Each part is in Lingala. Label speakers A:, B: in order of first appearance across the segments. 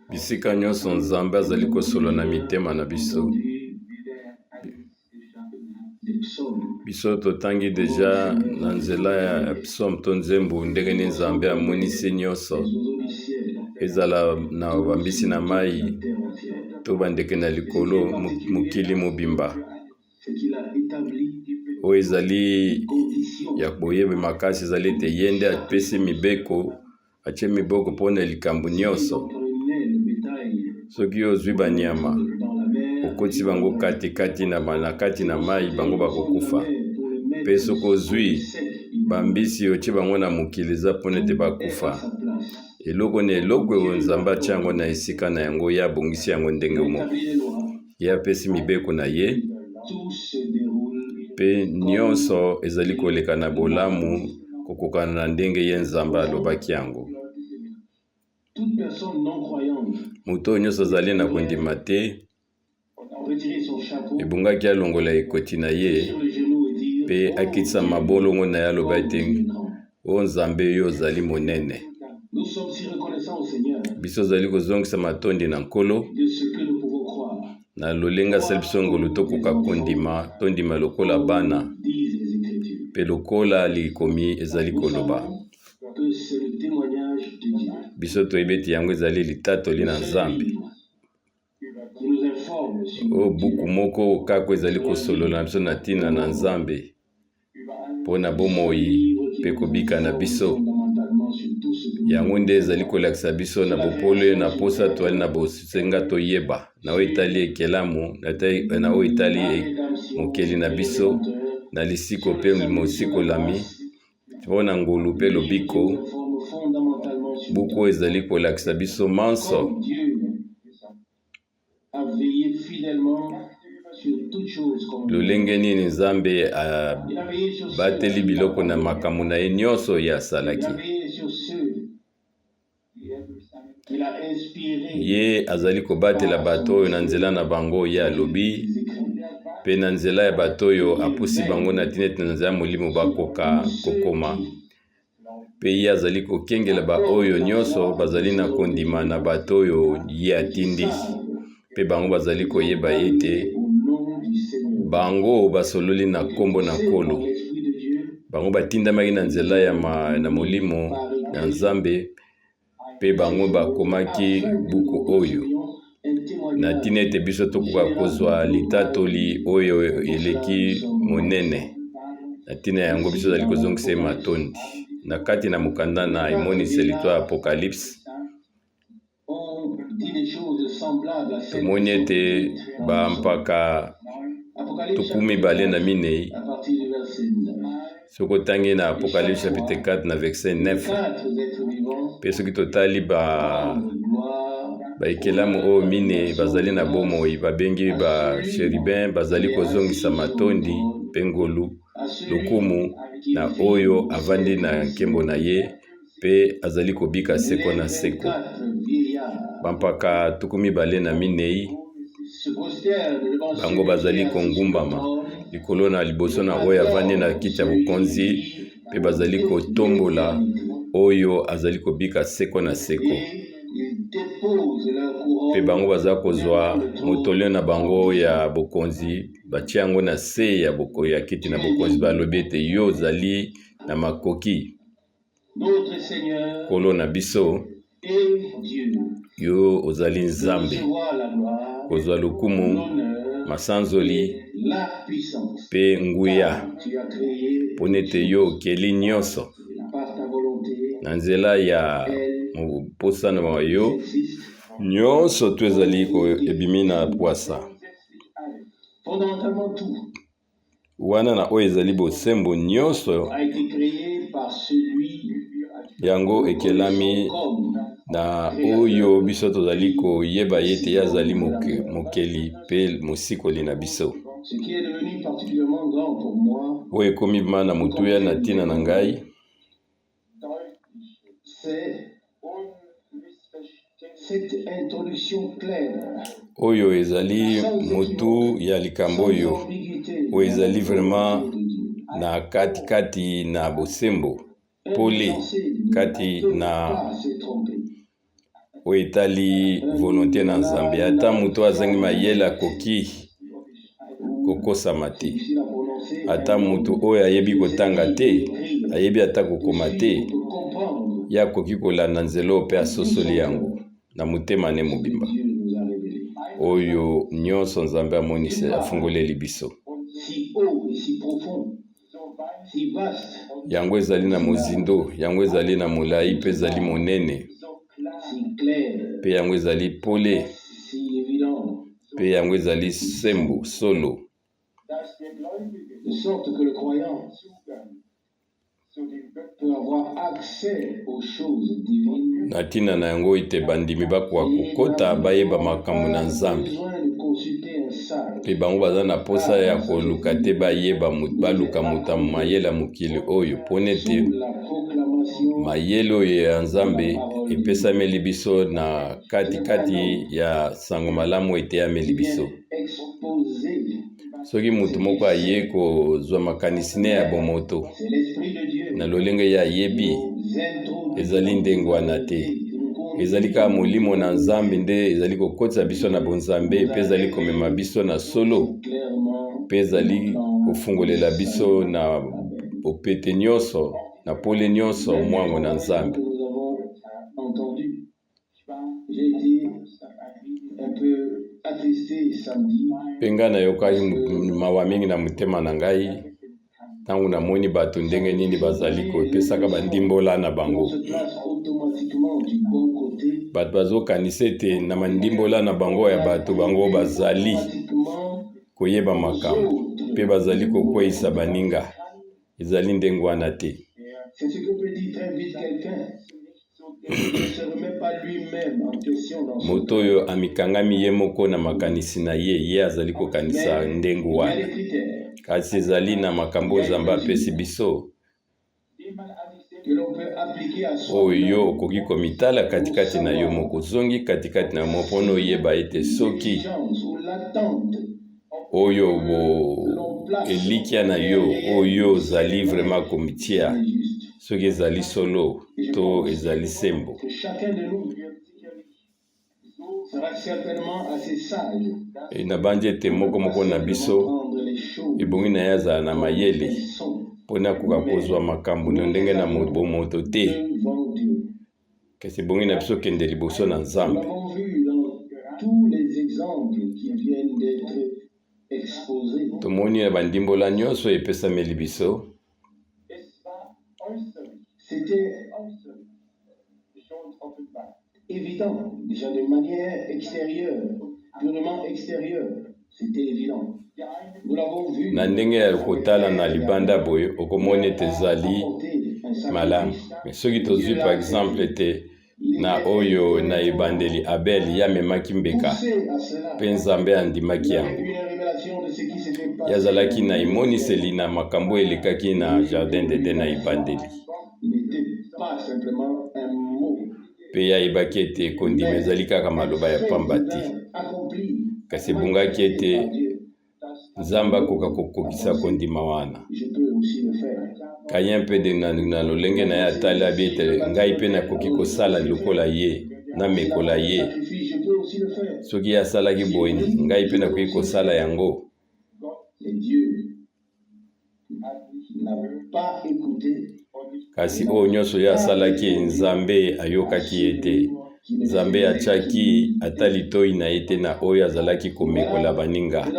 A: bisika nyonso nzambe azali kosolo na mitema na biso. Biso totangi deja na nzela ya psaume to nzembo ndenge ni nzambe amonisi nyonso, ezala na bambisi na mai to bandeke na likolo mokili mobimba oyo ezali ya boyebe makasi, ezali ete ye nde apesi mibeko, atie miboko mpona likambo nyonso. Soki ozwi banyama okoti bango kati na kati na mai, bango bakokufa. Mpe soki ozwi bambisi otie bango na mokili, eza mpona ete bakufa. Eloko na eloko oyo nzambe atia yango na esika na yango, ye abongisi yango ndenge moko. Ye apesi mibeko na ye, mpe nyonso ezali koleka na bolamu, kokokana na ndenge ye nzambe alobaki yango. Moto oyo nyonso azali na kondima te, ebungaki alongola ekoti na ye, mpe akitisa mabolongo na ye, aloba ete o nzambe yo ozali monene. Biso ozali kozongisa matondi na nkolo, na lolenga asali biso ngolu tokoka kondima, tondima lokola bana, mpe lokola likomi ezali koloba. Biso toyebi ete yango ezali litatoli na Nzambe. O buku moko kako ezali kosolola na biso na ntina na Nzambe mpona bomoi mpe kobika na biso. Yango nde ezali kolakisa biso na bopolo na posa toali na bosenga toyeba, na oyo etali ekelamu, na oyo etali mokeli na biso, na lisiko mpe mosikolami, mpona ngolu mpe lobiko. Buku ezali kolakisa biso manso lolenge nini Nzambe abateli biloko na makambo na ye nyonso ya asalaki. Ye azali kobatela bato oyo na nzela na bango ye alobi, mpe na nzela ya bato oyo apusi bango na tina ete na nzela molimo bakoka kokoma. Mpe ye azali kokengela ba oyo nyonso bazali na kondima na bato oyo ye atindi, mpe bango bazali koyeba ete bango basololi na kombo na nkolo. Bango batindamaki na nzela na molimo na Nzambe, mpe bango bakomaki buku oyo. Na tina ete biso tokoka kozwa litatoli oyo eleki monene. Na tina yango biso azali kozongisa matondi. Na kati na mokanda na emoniseli to Apocalypse, tomoni ete bampaka 12. Soki otangi na Apocalypse chapitre 4 na verset 9, mpe soki totali baekelamu oyo mine bazali na bomoi, babengi ba cherubin, bazali kozongisa matondi mpe ngolu lokumu na oyo avandi na nkembo na ye, mpe azali kobika seko na seko. Bampaka 12 bango bazali kongumbama likolo na liboso na oyo avandi na kiti ya bokonzi, mpe bazali kotombola oyo azali kobika seko na seko. Mpe bango baza kozwa motolio na bango ya bokonzi, batia yango na se ya kiti na bokonzi, balobi ete yo ozali na makoki, Nkolo na biso, yo ozali Nzambe, kozwa lokumu, masanzoli mpe nguya, mpona ete yo okeli nyonso na nzela ya posa na yo nyonso to ezali ebimi na pwasa. Wana na oyo ezali bosembo nyonso yango ekelami na oyo biso tozali koyeba ete ye azali mokeli mpe mosikoli na biso. Oyo ekomi ma na motuya na ntina na ngai, oyo ezali motu ya likambo oyo ezali vraiment na kati na bosembo pole kati na oyo etali volonté na Nzambe. Ata moto azangi mayele akoki kokosama te. Ata moto oyo ayebi kotanga te, ayebi ata kokoma te, ye akoki kolanda nzela oyo mpe asosoli yango na motema ne mobimba oyo nyonso Nzambe amonisi afungoleli biso. Yango ezali na mozindo, yango ezali na molai mpe ezali monene, mpe yango ezali pole, mpe yango ezali sembo solo,
B: de sorte que le croyant peut avoir accès aux choses divines.
A: Na tina na yango ite bandimi bakoka kokota bayeba makambo na Nzambe, mpe bango baza na posa ya koluka te bayeba baluka moto mayele mokili oyo, pone te mayele oyo ya Nzambe epesameli biso na kati ya sango malamu eteyameli biso. Soki mutu moko aye kozwa makanisi ne ya bomoto na lolenge ya yebi, ezali ndenge wana te. Ezali kaka molimo na Nzambe nde ezali kokotisa biso na bonzambe, mpe ezali komema biso na solo, mpe ezali kofungolela biso na opete nyonso na pole nyonso mwango na Nzambe. Penga na yokaki mawa mingi na mutema na ngai tangu namoni bato ndenge nini bazali kopesaka bandimbola na bango. Bato bazokanisa ete na mandimbola na bango ya bato bango bazali koyeba makambo mpe bazali kokweyisa baninga. Ezali ndenge wana te. Moto oyo amikangami ye moko na makanisi na ye azali kokanisa ndenge wana. Kasi ezali na makambo Nzambe apesi biso oyo okoki komitala katikati na yo moko, zongi katikati na yo mpono oyeba ete soki oyo elikia na yo oyo ozali vraiment komitia, soki ezali solo to ezali sembo. Na bandi ete moko na biso ebongi na ye azala na mayele mpona koka kozwa makambo na ndenge na bomoto te, kasi ebongi na biso kende liboso na Nzambe. Tomoni na bandimbola nyonso epesameli biso.
B: Évident, déjà de manière extérieure, purement extérieure, c'était évident. Nous l'avons vu.
A: Na ndenge ya kotala na libanda boye okomoni ete ezali malamu. Soki tozwi par exemple ete na oyo na ebandeli Abel ya memaki mbeka mpe Nzambe andimaki yango, yazalaki na imoniseli na makambo elekaki na jardin d'Eden na ebandeli, mpe yayebaki ete kondima ezali kaka maloba ya pamba te, kasi ebungaki ete Nzambe akoka kokokisa kondima wana. Kayen mpe na lolenge na ye atali abi ete ngai mpe nakoki kosala lokola ye namekola ye. Soki ye asalaki boye ngai mpe nakoki kosala yango. Kasi oyo nyonso ye asalaki Nzambe ayokaki ye te. Nzambe atiaki ata litoi na ye te na oyo azalaki komekola baninga.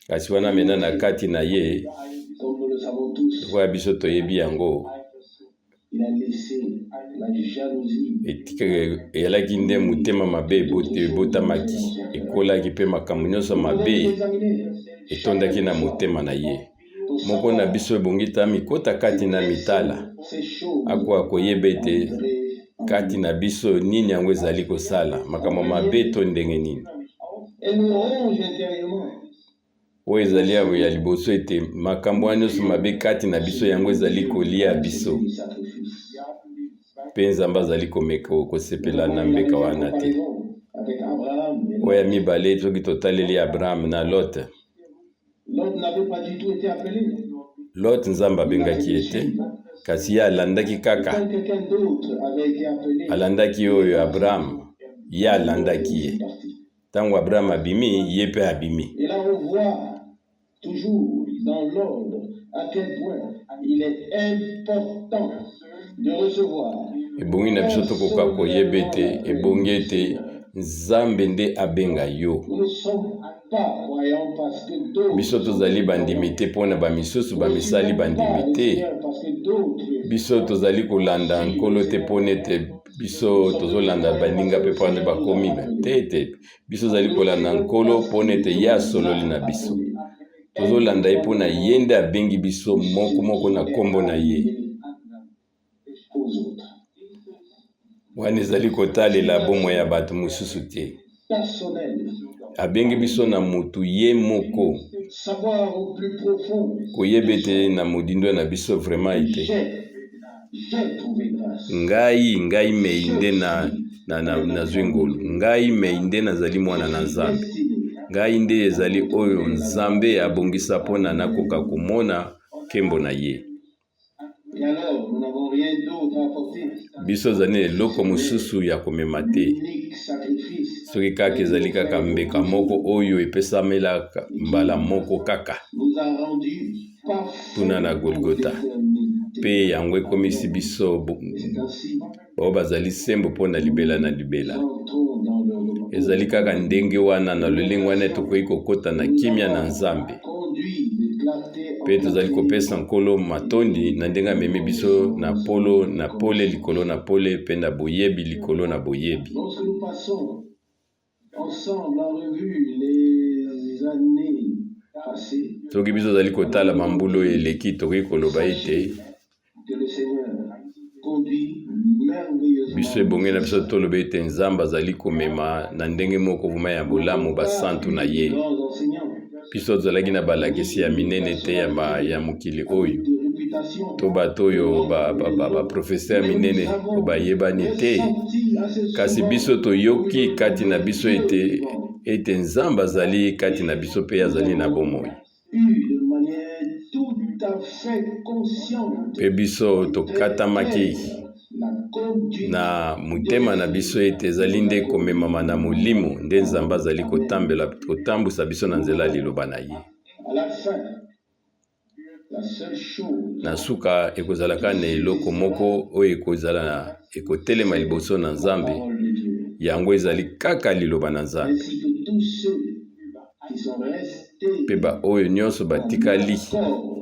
A: Kasi wana mena na kati na ye kwa biso toyebi yango eyalaki nde motema mabe ebotamaki, ekolaki mpe makambo nyonso mabe etondaki na motema na ye. Moko na biso ebongi ta mikota kati na mitala akoka koyeba ete kati na biso nini yango ezali kosala makambo mabe to ndenge nini. Oyo ezali ya liboso ete makambo nyonso mabe kati na biso yango ezali kolia biso, mpe Nzambe azali kosepela na mbeka wana te. Oyo ya mibale soki totaleli Abraham na Lot. Lot Nzambe abengaki ye te, kasi ye alandaki kaka,
B: Quand quelqu'un d'autre avait été appelé,
A: alandaki oyo Abraham, ye alandaki
B: il
A: ye.
B: est parti.
A: Ntango Abraham abimi, ye mpe abimi.
B: Et là, on voit toujours dans l'ordre à quel point il est important de recevoir.
A: Ebongi na biso tokoka koyeba ete ebongi ete Nzambe nde abenga yo.
B: Nous ne sommes pas croyants parce que d'autres
A: Biso tozali bandimi te mpo na bamisusu bamisali bandimi te.
B: parce que d'autres
A: Biso tozali kolanda nkolo te mpo nete biso tozolanda baninga mpe mpo nde bakomi te. Biso tozali kolanda nkolo mpo nete ye asololi na biso. Tozolanda ye mpo na ye nde abengi biso moko na kombo na ye.
B: aux autres.
A: Wana ezali kotalela bomoi ya bato mosusu te.
B: Personnel,
A: Abengi biso na mutu ye moko.
B: savoir au plus profond.
A: Koyeba ete na modindo na biso vraiment ete
B: J'ai trouvé grâce.
A: ngai mei nde nazwi ngolu. Ngai mei nde nazali mwana na Nzambe. Ngai nde ezali oyo Nzambe abongisa mpona nakoka komona nkembo na ye.
B: Et alors, nous n'avons rien d'autre à apporter.
A: Biso zali eloko mosusu ya komema te.
B: Unique sacrifice
A: Soki kaka ezali kaka mbeka moko oyo epesamelaka mbala moko kaka
B: nous a rendu
A: tuna na Golgotha. Pe yango ekomisi biso
B: ainsi
A: bao bazali sembo mpo na libela na libela.
B: entrons dans le repos.
A: Ezali kaka ndenge wana na lolenge wana tokoki kokota na kimia na Nzambe.
B: Conduit de clarté en
A: Pe tozali kopesa nkolo matondi na ndenge amemi biso na pole likolo na pole pe na boyebi likolo na boyebi.
B: Lorsque nous passons ensemble en revue les années passées,
A: Soki biso tozali kotala mambulu eleki tokoki koloba ete
B: que le Seigneur conduit merveilleusement.
A: biso ebonge na biso toloba ete Nzambe azali komema na ndenge moko vuma ya bolamu basantu na ye.
B: Grands enseignants
A: Biso tozalaki na balakisi ya minene te ya mokili oyo.
B: de réputation.
A: To bato oyo baprofeser minene o bayebani te. Kasi biso toyoki kati na biso ete Nzambe azali kati na biso pe azali na bomoi.
B: De manière tout à fait consciente.
A: Pe biso tokatamaki
B: La conduite
A: na mutema na biso ete ezali nde komemama na molimo nde Nzambe azali kotambusa biso na nzela ya liloba na ye.
B: à la fin, la seule chose
A: Na suka ekozalaka na eloko moko oyo ekotelema liboso na Nzambe,
B: parole de Dieu,
A: yango ezali kaka liloba na Nzambe.
B: ainsi que tous ceux qui sont restés
A: Pe ba oyo nyonso batikali
B: d'accord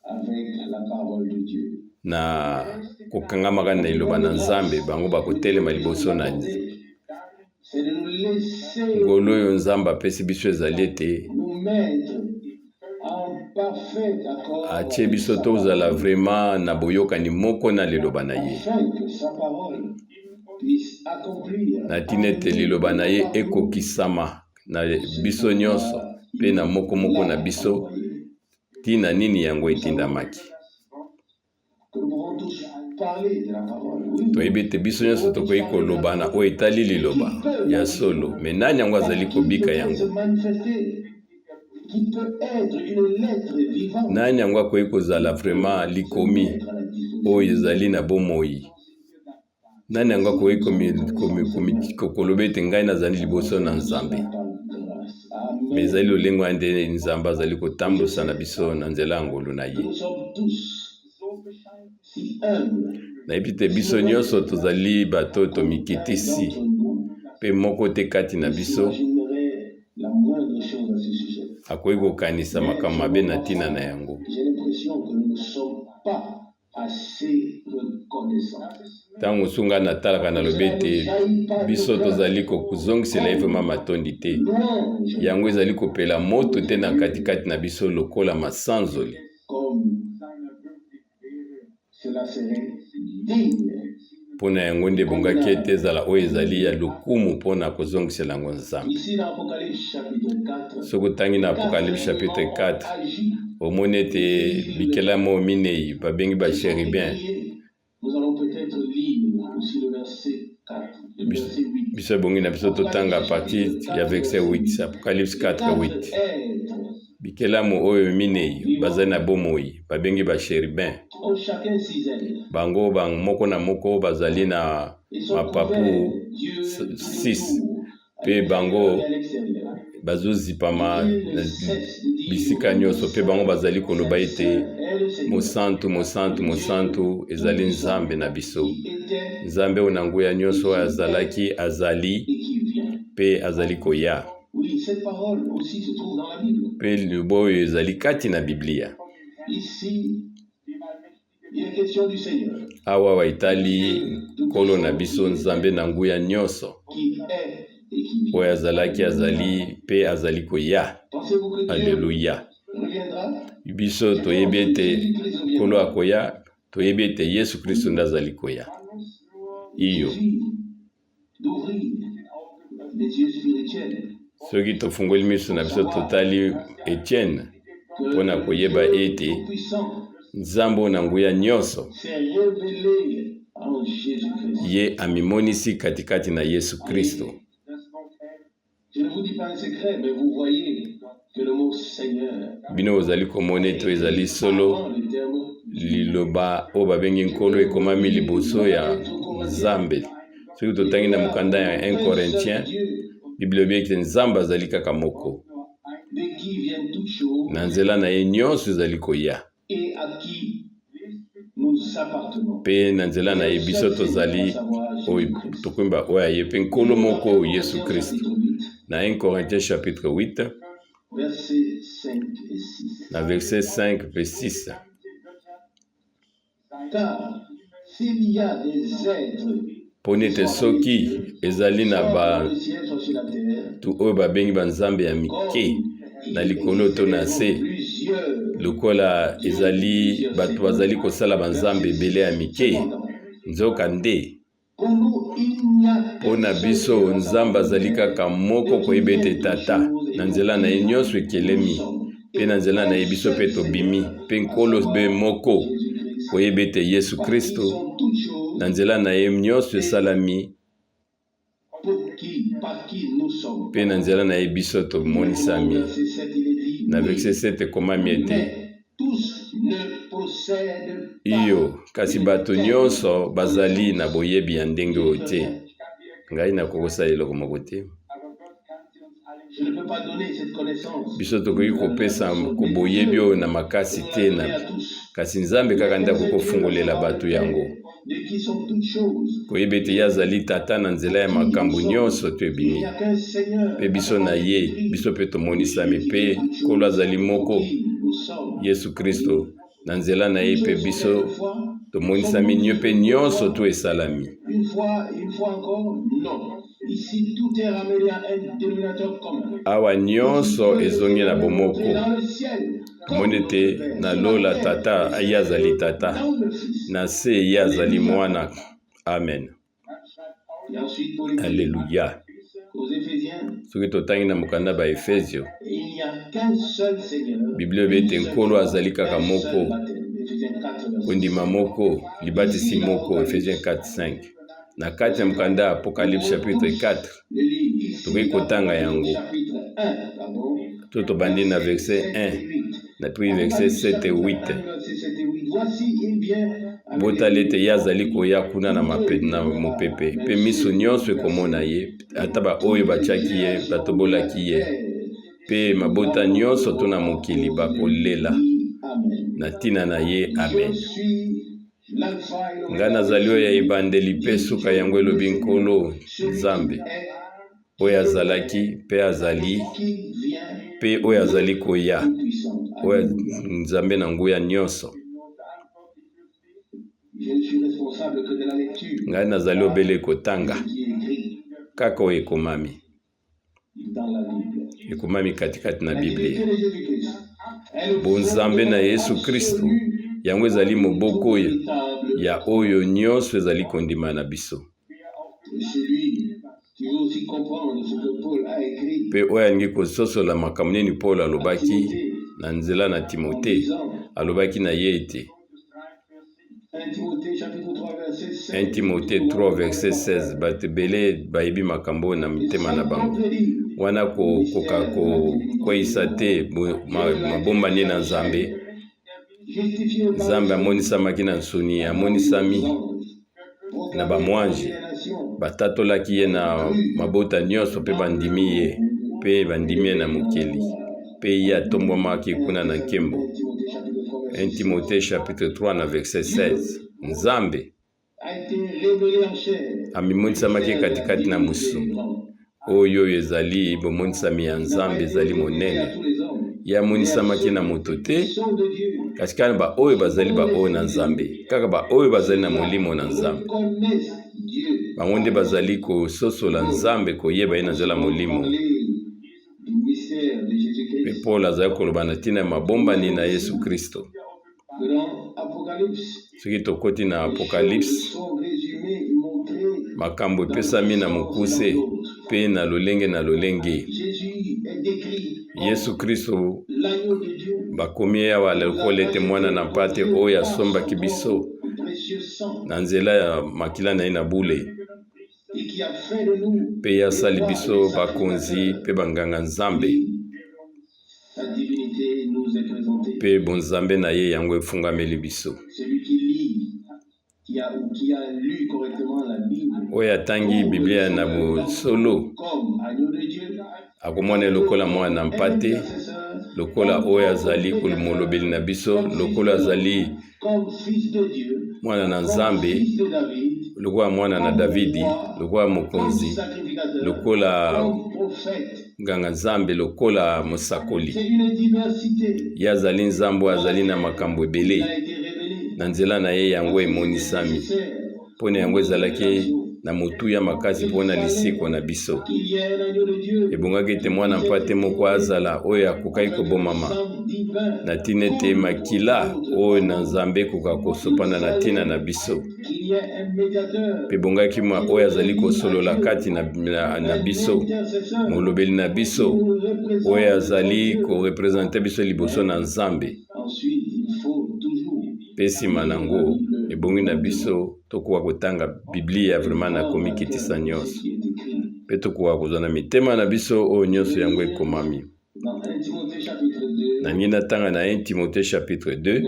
B: avec la parole de Dieu.
A: na kokangamaka na liloba na Nzambe, bango bakotelema liboso na
B: C'est de nous laisser
A: ngolo oyo Nzambe apesi biso ezali ete
B: nous mettre en parfait accord
A: atie biso tozala vraiment na boyokani moko na liloba na ye.
B: afin que sa parole puisse accomplir
A: Na tina ete liloba na ye ekokisama na biso nyonso pe na moko na biso tina nini yango etindamaki.
B: que nous pouvons tous parler de la parole. Oui,
A: Toyebi ete biso nyonso tokoki koloba na oyo etali liloba ya solo, me nani yango azali kobika
B: se
A: yango?
B: manifester, qui peut être une lettre vivante.
A: Nani yango akoki kozala vraiment likomi oyo ezali na bomoi? Nani yango akoki koloba ete ngai nazali liboso na Nzambe? Me ezali lolenge wana nde Nzambe azali kotambusa na biso na nzela ya ngolu na ye.
B: Nous sommes tous si humbles.
A: Nayebi te biso nyonso tozali bato tomikitisi
B: D'entre nous
A: pe moko te kati na biso
B: imaginerait la moindre chose à ce sujet.
A: akoki kokanisa makambo mabe na ntina na yango.
B: J'ai l'impression que nous ne sommes pas assez reconnaissants.
A: Ntango sunga natalaka nalobi ete biso tozali kozongisela ye vraimen matondi te,
B: Louange
A: yango ezali kopela moto te na katikati na biso lokola masanzoli.
B: comme cela serait digne.
A: Mpona yango nde ebongaki ete ezala oyo ezali ya lokumu mpona kozongisela yango Nzambe.
B: Ici dans Apocalypse chapitre 4,
A: Soki otangi na Apocalypse chapitre 4,
B: agit.
A: omoni ete bikelamo minei babengi bachérubin.
B: Nous allons peut-être lire aussi le verset 4, le verset 8.
A: Biso ebongi na biso totanga a partir ya verset 8, Apocalypse 4:8.
B: Être,
A: Bikelamu oyo minei bazali na bomoi babengi bachérubin.
B: oh, chacun 6 ailes.
A: bango moko na moko bazali na mapapu 6 pe bango bazozipama na bisika nyonso pe bango bazali koloba ete mosantu mosantu mosantu ezali nzambe na biso. Nzambe oyo na nguya nyonso azalaki azali pe azali koya.
B: Oui, cette parole aussi se trouve dans la Bible.
A: Pe libo oyo ezali kati na Biblia.
B: Ici, il est question du Seigneur.
A: Awa waitali kolo na biso nzambe na nguya nyonso.
B: Qui est et qui vient.
A: Oyo azalaki azali pe azali koya.
B: Pensez-vous que Dieu
A: Alléluia.
B: reviendra?
A: Biso toyebi ete kolo akoya, toyebi ete Yesu Kristo nde azali koya. Iyo.
B: Il suffit d'ouvrir les yeux spirituels.
A: Soki tofungoli miso na biso totali Etienne mpona koyeba ete nzambe na nguya nyonso
B: s'est révélé en Jésus-Christ.
A: ye amimonisi katikati na Yesu Kristo.
B: Je ne vous dis pas un secret, mais vous voyez que le mot Seigneur,
A: Bino ozali komona ete ezali solo
B: avant le terme,
A: liloba oyo babengi nkolo ekomami liboso ya nzambe. Soki totangi na mokanda ya 1 Corinthiens, Bible elobi ete nzambe azali kaka moko.
B: de qui viennent toutes choses
A: Na nzela na ye nyonso ezali koya.
B: et à qui nous appartenons.
A: Pe na nzela na ye biso tozali oyo tokwemba oyo aye pe nkolo moko Yesu Kristo. Na 1 Corinthiens chapitre 8,
B: Versets 5 et 6.
A: na verset 5 et 6.
B: Car s'il y a des êtres
A: Poni ete soki ezali na
B: dans le ciel soit sur la terre,
A: batu oyo babengi banzambe ya mike na likolo to na se,
B: plusieurs,
A: lokola ezali bato bazali kosala banzambe ebele ya mike, nzoka nde
B: pour nous, il n'y a
A: mpo na biso nzambe azali kaka moko koyeba ete tata na nzela na ye nyonso ekelemi mpe na nzela na ye biso mpe tobimi mpe nkolo be moko koyeba ete Yesu Kristo na nzela na ye nyonso esalami
B: par qui nous sommes.
A: mpe na nzela na ye biso tomonisami.
B: Verset 7, il est dit,
A: Na verset 7 ekomami ete
B: mais tous ne possèdent pas.
A: iyo kasi bato nyonso bazali na boyebi ya ndenge oyo te. Ngai nakokosala eloko moko te.
B: Je ne peux pas donner cette connaissance
A: Biso tokoki kopesa koboyebi oyo na makasi te na kasi nzambe kaka nde akokofungolela bato yango
B: de qui sont toutes choses.
A: koyeba ete ye azali tata na nzela ya makambo nyonso to
B: Il
A: ebimi
B: n'y a qu'un Seigneur.
A: mpe biso na ye biso mpe tomonisami mpe nkolo azali moko
B: Nous sommes.
A: Yesu Kristo na nzela na ye mpe biso
B: Une fois,
A: tomonisami nyo mpe nyonso to esalami.
B: une fois encore, non. Ici, tout est ramené à un dénominateur commun.
A: Awa nyonso ezongi na bomoko.
B: Dans le ciel,
A: Tomoni ete na lola tata ye azali tata,
B: dans le Fils.
A: na se ye azali mwana. Amen.
B: Et ensuite, pour les
A: Alléluia.
B: aux Éphésiens,
A: Soki totangi na mokanda ba Efesio,
B: il n'y a qu'un seul Seigneur.
A: Biblia elobi ete nkolo azali kaka
B: Un seul
A: moko,
B: baptême. Éphésiens 4, verset
A: kondima moko, libatisi moko, Efesiens 4:5. Na kati ya mokanda ya Apocalypse chapitre 4,
B: Le livre ici,
A: tokoki kotanga yango.
B: chapitre 1, pardon.
A: To tobandi na verset 1, na puis verset 7 et 8.
B: Verset 7 et 8. Voici, il vient avec
A: Botali ete ye azali koya kuna na mopepe mpe miso nyonso ekomona ye ata baoyo batiaki ye batobolaki ye mpe mabota nyonso to na mokili bakolela
B: Amen.
A: na ntina na ye. Amen.
B: Je suis l'alpha et l'oméga.
A: Ngai nazali oyo ya ebandeli mpe suka yango elobi nkolo nzambe oyo azalaki mpe azali
B: Qui vient
A: mpe oyo azali koya
B: puissant.
A: oyo nzambe na nguya nyonso.
B: Je ne suis responsable que de la lecture
A: Ngai nazali obele kotanga
B: qui est écrit
A: kaka oyo ekomami
B: dans la Bible.
A: ekomami katikati na
B: La divinité
A: Biblia.
B: de Jésus-Christ est le
A: bonzambe na Yesu Kristo yango ezali moboko
B: véritable.
A: ya oyo nyonso ezali kondima na biso
B: Et celui qui veut aussi comprendre ce que Paul a écrit
A: mpe oyo alingi kososola makambo nini Paul alobaki na nzela na Timote, alobaki na ye ete
B: 1 Timothée chapitre 3 verset 16.
A: 1 Timote 3 verset 16 bato ebele bayebi makambo oyo na mitema na bango wana kokoka kokweyisa te mabombani na Nzambe
B: justifié par
A: Nzambe amonisamaki na nsuni, amonisami na bamwanji, batatolaki ye na mabota nyonso mpe bandimi ye, mpe bandimi ye na mokili, mpe ye atombwamaki kuna na nkembo. 1 Timothée chapitre 3 na verset 16. Nzambe amimonisamaki katikati na musu oyo ezali bomonisami ya Nzambe ezali monene. Ye amonisamaki na moto te, kasi kaka baoyo bazali baoyo na Nzambe, kaka baoyo bazali na molimo na Nzambe, bango nde bazali kososola Nzambe, koyeba ye na nzela molimo. Mpe Paul azali koloba na ntina ya mabombani na Yesu Kristo. Soki tokoti na Apocalypse, makambo epesami na mokuse mpe na lolenge na lolenge. Yesu Kristo bakomi ye awa lokola ete mwana na mpate oyo asombaki biso na nzela ya makila na ye na bule, mpe ye asali biso bakonzi mpe banganga Nzambe, mpe bonzambe na ye yango efungameli biso. Oyo atangi Biblia na bosolo akomona lokola mwana na mpate, lokola oyo azali kolomolobeli na biso, lokola azali mwana na Nzambe, lokola mwana na Davidi, lokola mokonzi, lokola nganga Nzambe, lokola mosakoli. Ye azali Nzambe, azali na makambo ebele na nzela na ye yango emonisami, mpona yango ezalaki na motuya makasi mpona lisiko na biso. Ebongaki ete mwana mpate moko azala oyo akokaki kobomama na ntina ete makila oyo na Nzambe ekoka kosopana na ntina na biso. Mpe ebongaki oyo azali kosolola kati na biso, molobeli na biso oyo azali korepresente biso liboso na Nzambe. Mpe nsima nango ebongi na biso tokoka kotanga Biblia vraiment na komikitisa nyonso, mpe tokoka kozwa na mitema na biso oyo nyonso yango ekomami. Nangi natanga na 1 Timothée chapitre 2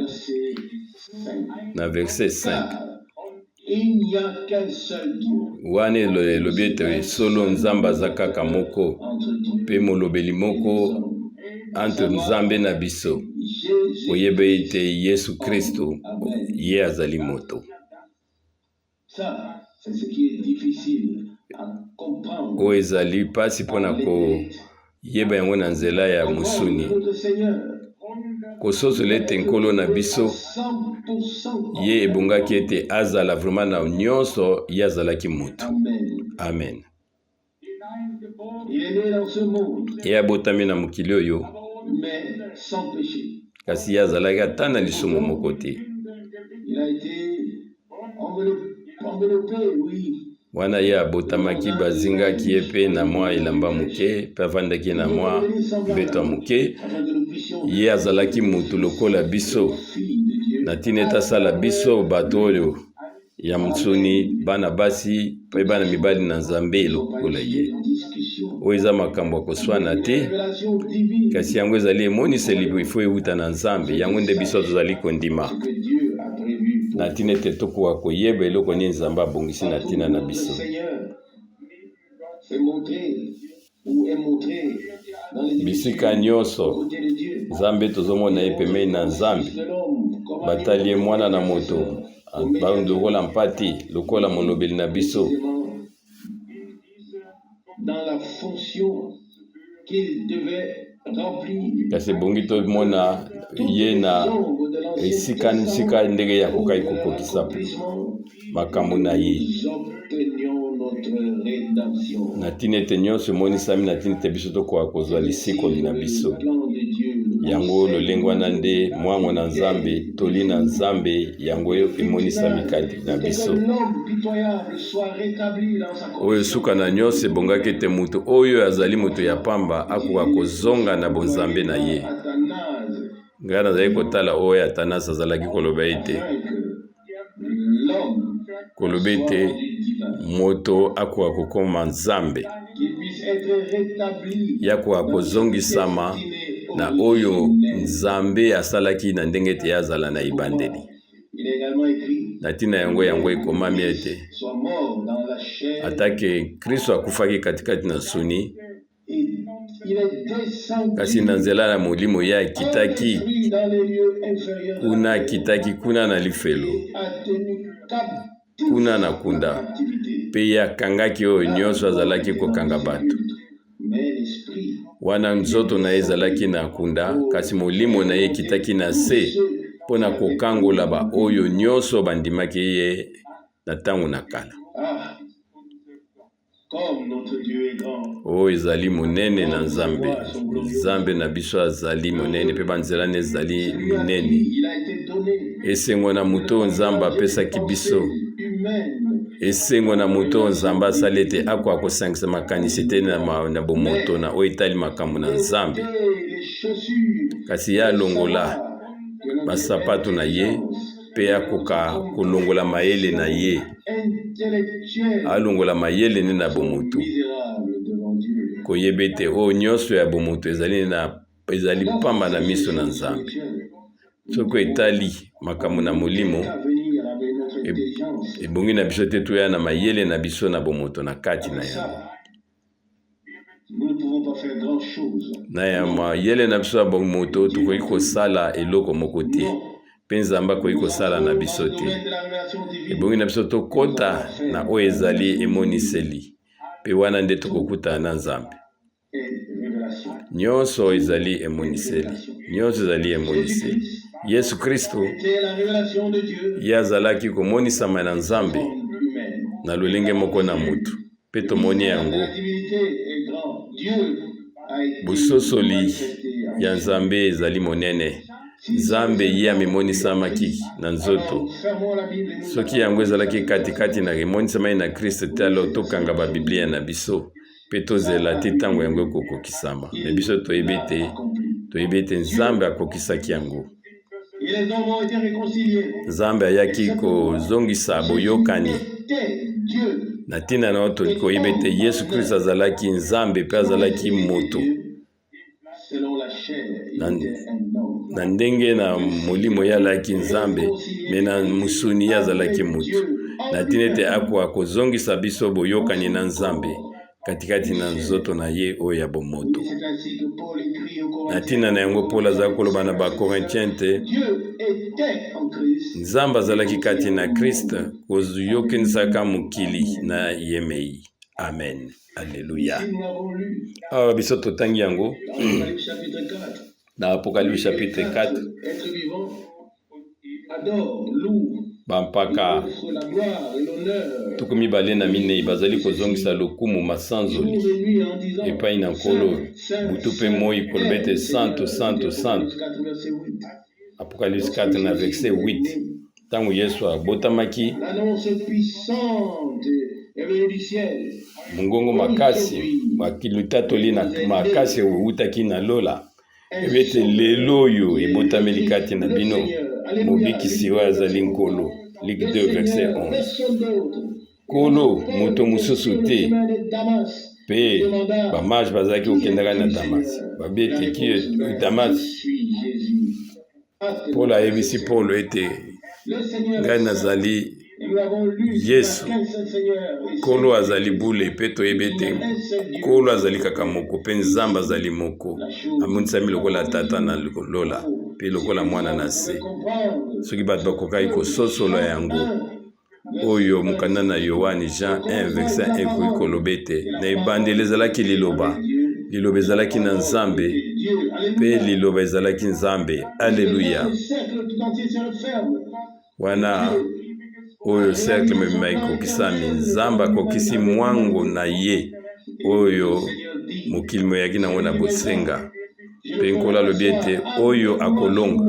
A: na verset 5. Wana elobi ete solo Nzambe aza kaka moko, mpe molobeli moko entre Nzambe na biso, koyeba ete Yesu Kristo ye azali moto. Oyo ezali pasi mpona koyeba yango na nzela ya musuni, kososola ete nkolo na biso ye ebongaki ete azala vraiment na nyonso ye azalaki moto. Amen. Ye abotami na mokili oyo, kasi ye azalaki ata na lisumu moko te. Wana ye abotamaki bazingaki ye mpe na mwa elamba moke, mpe avandaki na mwa mbeto ya moke. Ye azalaki motu lokola biso, na ntina ete asala biso bato oyo ya mosuni, bana basi mpe bana mibali na Nzambe lokola ye. Oyo eza makambo ya koswana te, kasi yango ezali emoniseli ifo euta na Nzambe, yango nde biso tozali kondima na ntina ete tokoka koyeba eloko nini Nzambe abongisi na ntina na biso. Bisika nyonso Nzambe tozomona ye pembeni na Nzambe, batali ye mwana na moto lokola mpati, lokola molobeli na biso, kasi bongi tomona ye na esika ndenge ya kokai kokokisa makambo na ye. Na ntina ete nyonso emonisami, na ntina ete biso tokoka kozwa lisikoli na biso. Yango lolenge wana nde mwango na Nzambe, toli na Nzambe, yango emonisami kati na biso. Oyo suka na nyonso ebongaki ete moto oyo azali moto ya pamba akoka kozonga na bonzambe na ye. Ngai nazali kotala oyo Atanasi azalaki koloba ete moto akoka kokoma Nzambe, yakoka kozongisama na oyo nzambe asalaki na ndenge ete azala na ibandeli. Na tina yango ekomami ete atake Kristo akufaki katikati na suni, kasi na nzela na molimo ye akitaki kuna na lifelo, kuna na kunda, pe ye akangaki oyo nyonso azalaki kokanga bato. Wana nzoto na ye ezalaki na kunda, kasi molimo na ye ekitaki na se mpona kokangola ba oyo nyonso bandimaki ye na ntango na kala. Oyo ezali monene na Nzambe. Nzambe na biso azali monene, pe banzela ne ezali minene. Esengo na moto Nzambe apesaki biso, esengo na moto Nzambe asali ete akosangisa makanisi te na bomoto na oyo etali makambo na Nzambe. Kasi ye alongola basapato na ye, pe akoka kolongola mayele na ye, alongola mayele ne na bomoto. Koyeba ete oyo nyonso ya bomoto ezali pamba na miso na Nzambe. Soko etali makambo na molimo, ebongi na biso te toya na mayele na biso na bomoto na kati na yango. Na ya mayele na biso ya bomoto tokoki kosala eloko moko te, pe Nzambe akoki kosala na biso te. Ebongi na biso tokota na oyo ezali emoniseli, pe wana nde tokokutana na Nzambe. Nyonso ezali emoniseli, nyonso ezali emoniseli. Yesu Kristo ye azalaki komonisama na Nzambe na lolenge moko na mutu, pe tomoni yango. Bososoli ya Nzambe ezali monene. Nzambe ye amemonisamaki na nzoto. Soki yango ezalaki katikati na emonisama na Kristo te, alo tokanga ba Biblia na biso, pe tozela te ntango yango ekokokisama. Me biso toyebi ete Nzambe akokisaki yango. Nzambe ayaki kozongisa boyokani. Na tina na oto koyeba ete Yesu Kristo azalaki Nzambe pe azalaki moto. Na ndenge na molimo ye alaki Nzambe, me na musuni ye azalaki moto. Na tina ete akozongisa biso boyokani na Nzambe katikati na nzoto na ye oyo ya bomoto. Na tina na yango Paul azalaki koloba na Bakorintien te Nzambe azalaki kati na Kristo koyokinisaka mokili na yemei. Amen. Alléluia. Awa biso totangi yango na Apocalypse chapitre 4. Bampaka tukumi bale na minei bazali kozongisa lokumu masanzoli epai na Nkolo butu pe moi koloba ete santo santo santo. Apocalypse 4 na verset 8. Tango Yesu abotamaki, mungongo makasi makilutatoli na makasi eutaki na lola, ebete lelo oyo ebotameli kati na bino mobikisi oyo azali Nkolo. Luc 2 verset 11. Nkolo moto mosusu te, pe bamage bazalaki kokendaka na Damas babeteki Damas. Paul ayebisi Paul ete ngai nazali Yesu, Nkolo azali bule, pe toyebi ete Nkolo azali kaka moko, pe Nzambe azali moko. Amonisami lokola tata na lola, pe lokola mwana na se. Soki bato bakokaki kososola yango oyo mokanda na Yohani Jean 1 verset 1 ekoki koloba ete na ebandeli ezalaki liloba, liloba ezalaki na Nzambe, pe liloba ezalaki Nzambe. Alleluya. Wana oyo cercle mema ekokisami, Nzambe akokisi mwango na ye oyo mokili moyaki nango na bosenga. Pe Nkolo alobi ete oyo akolonga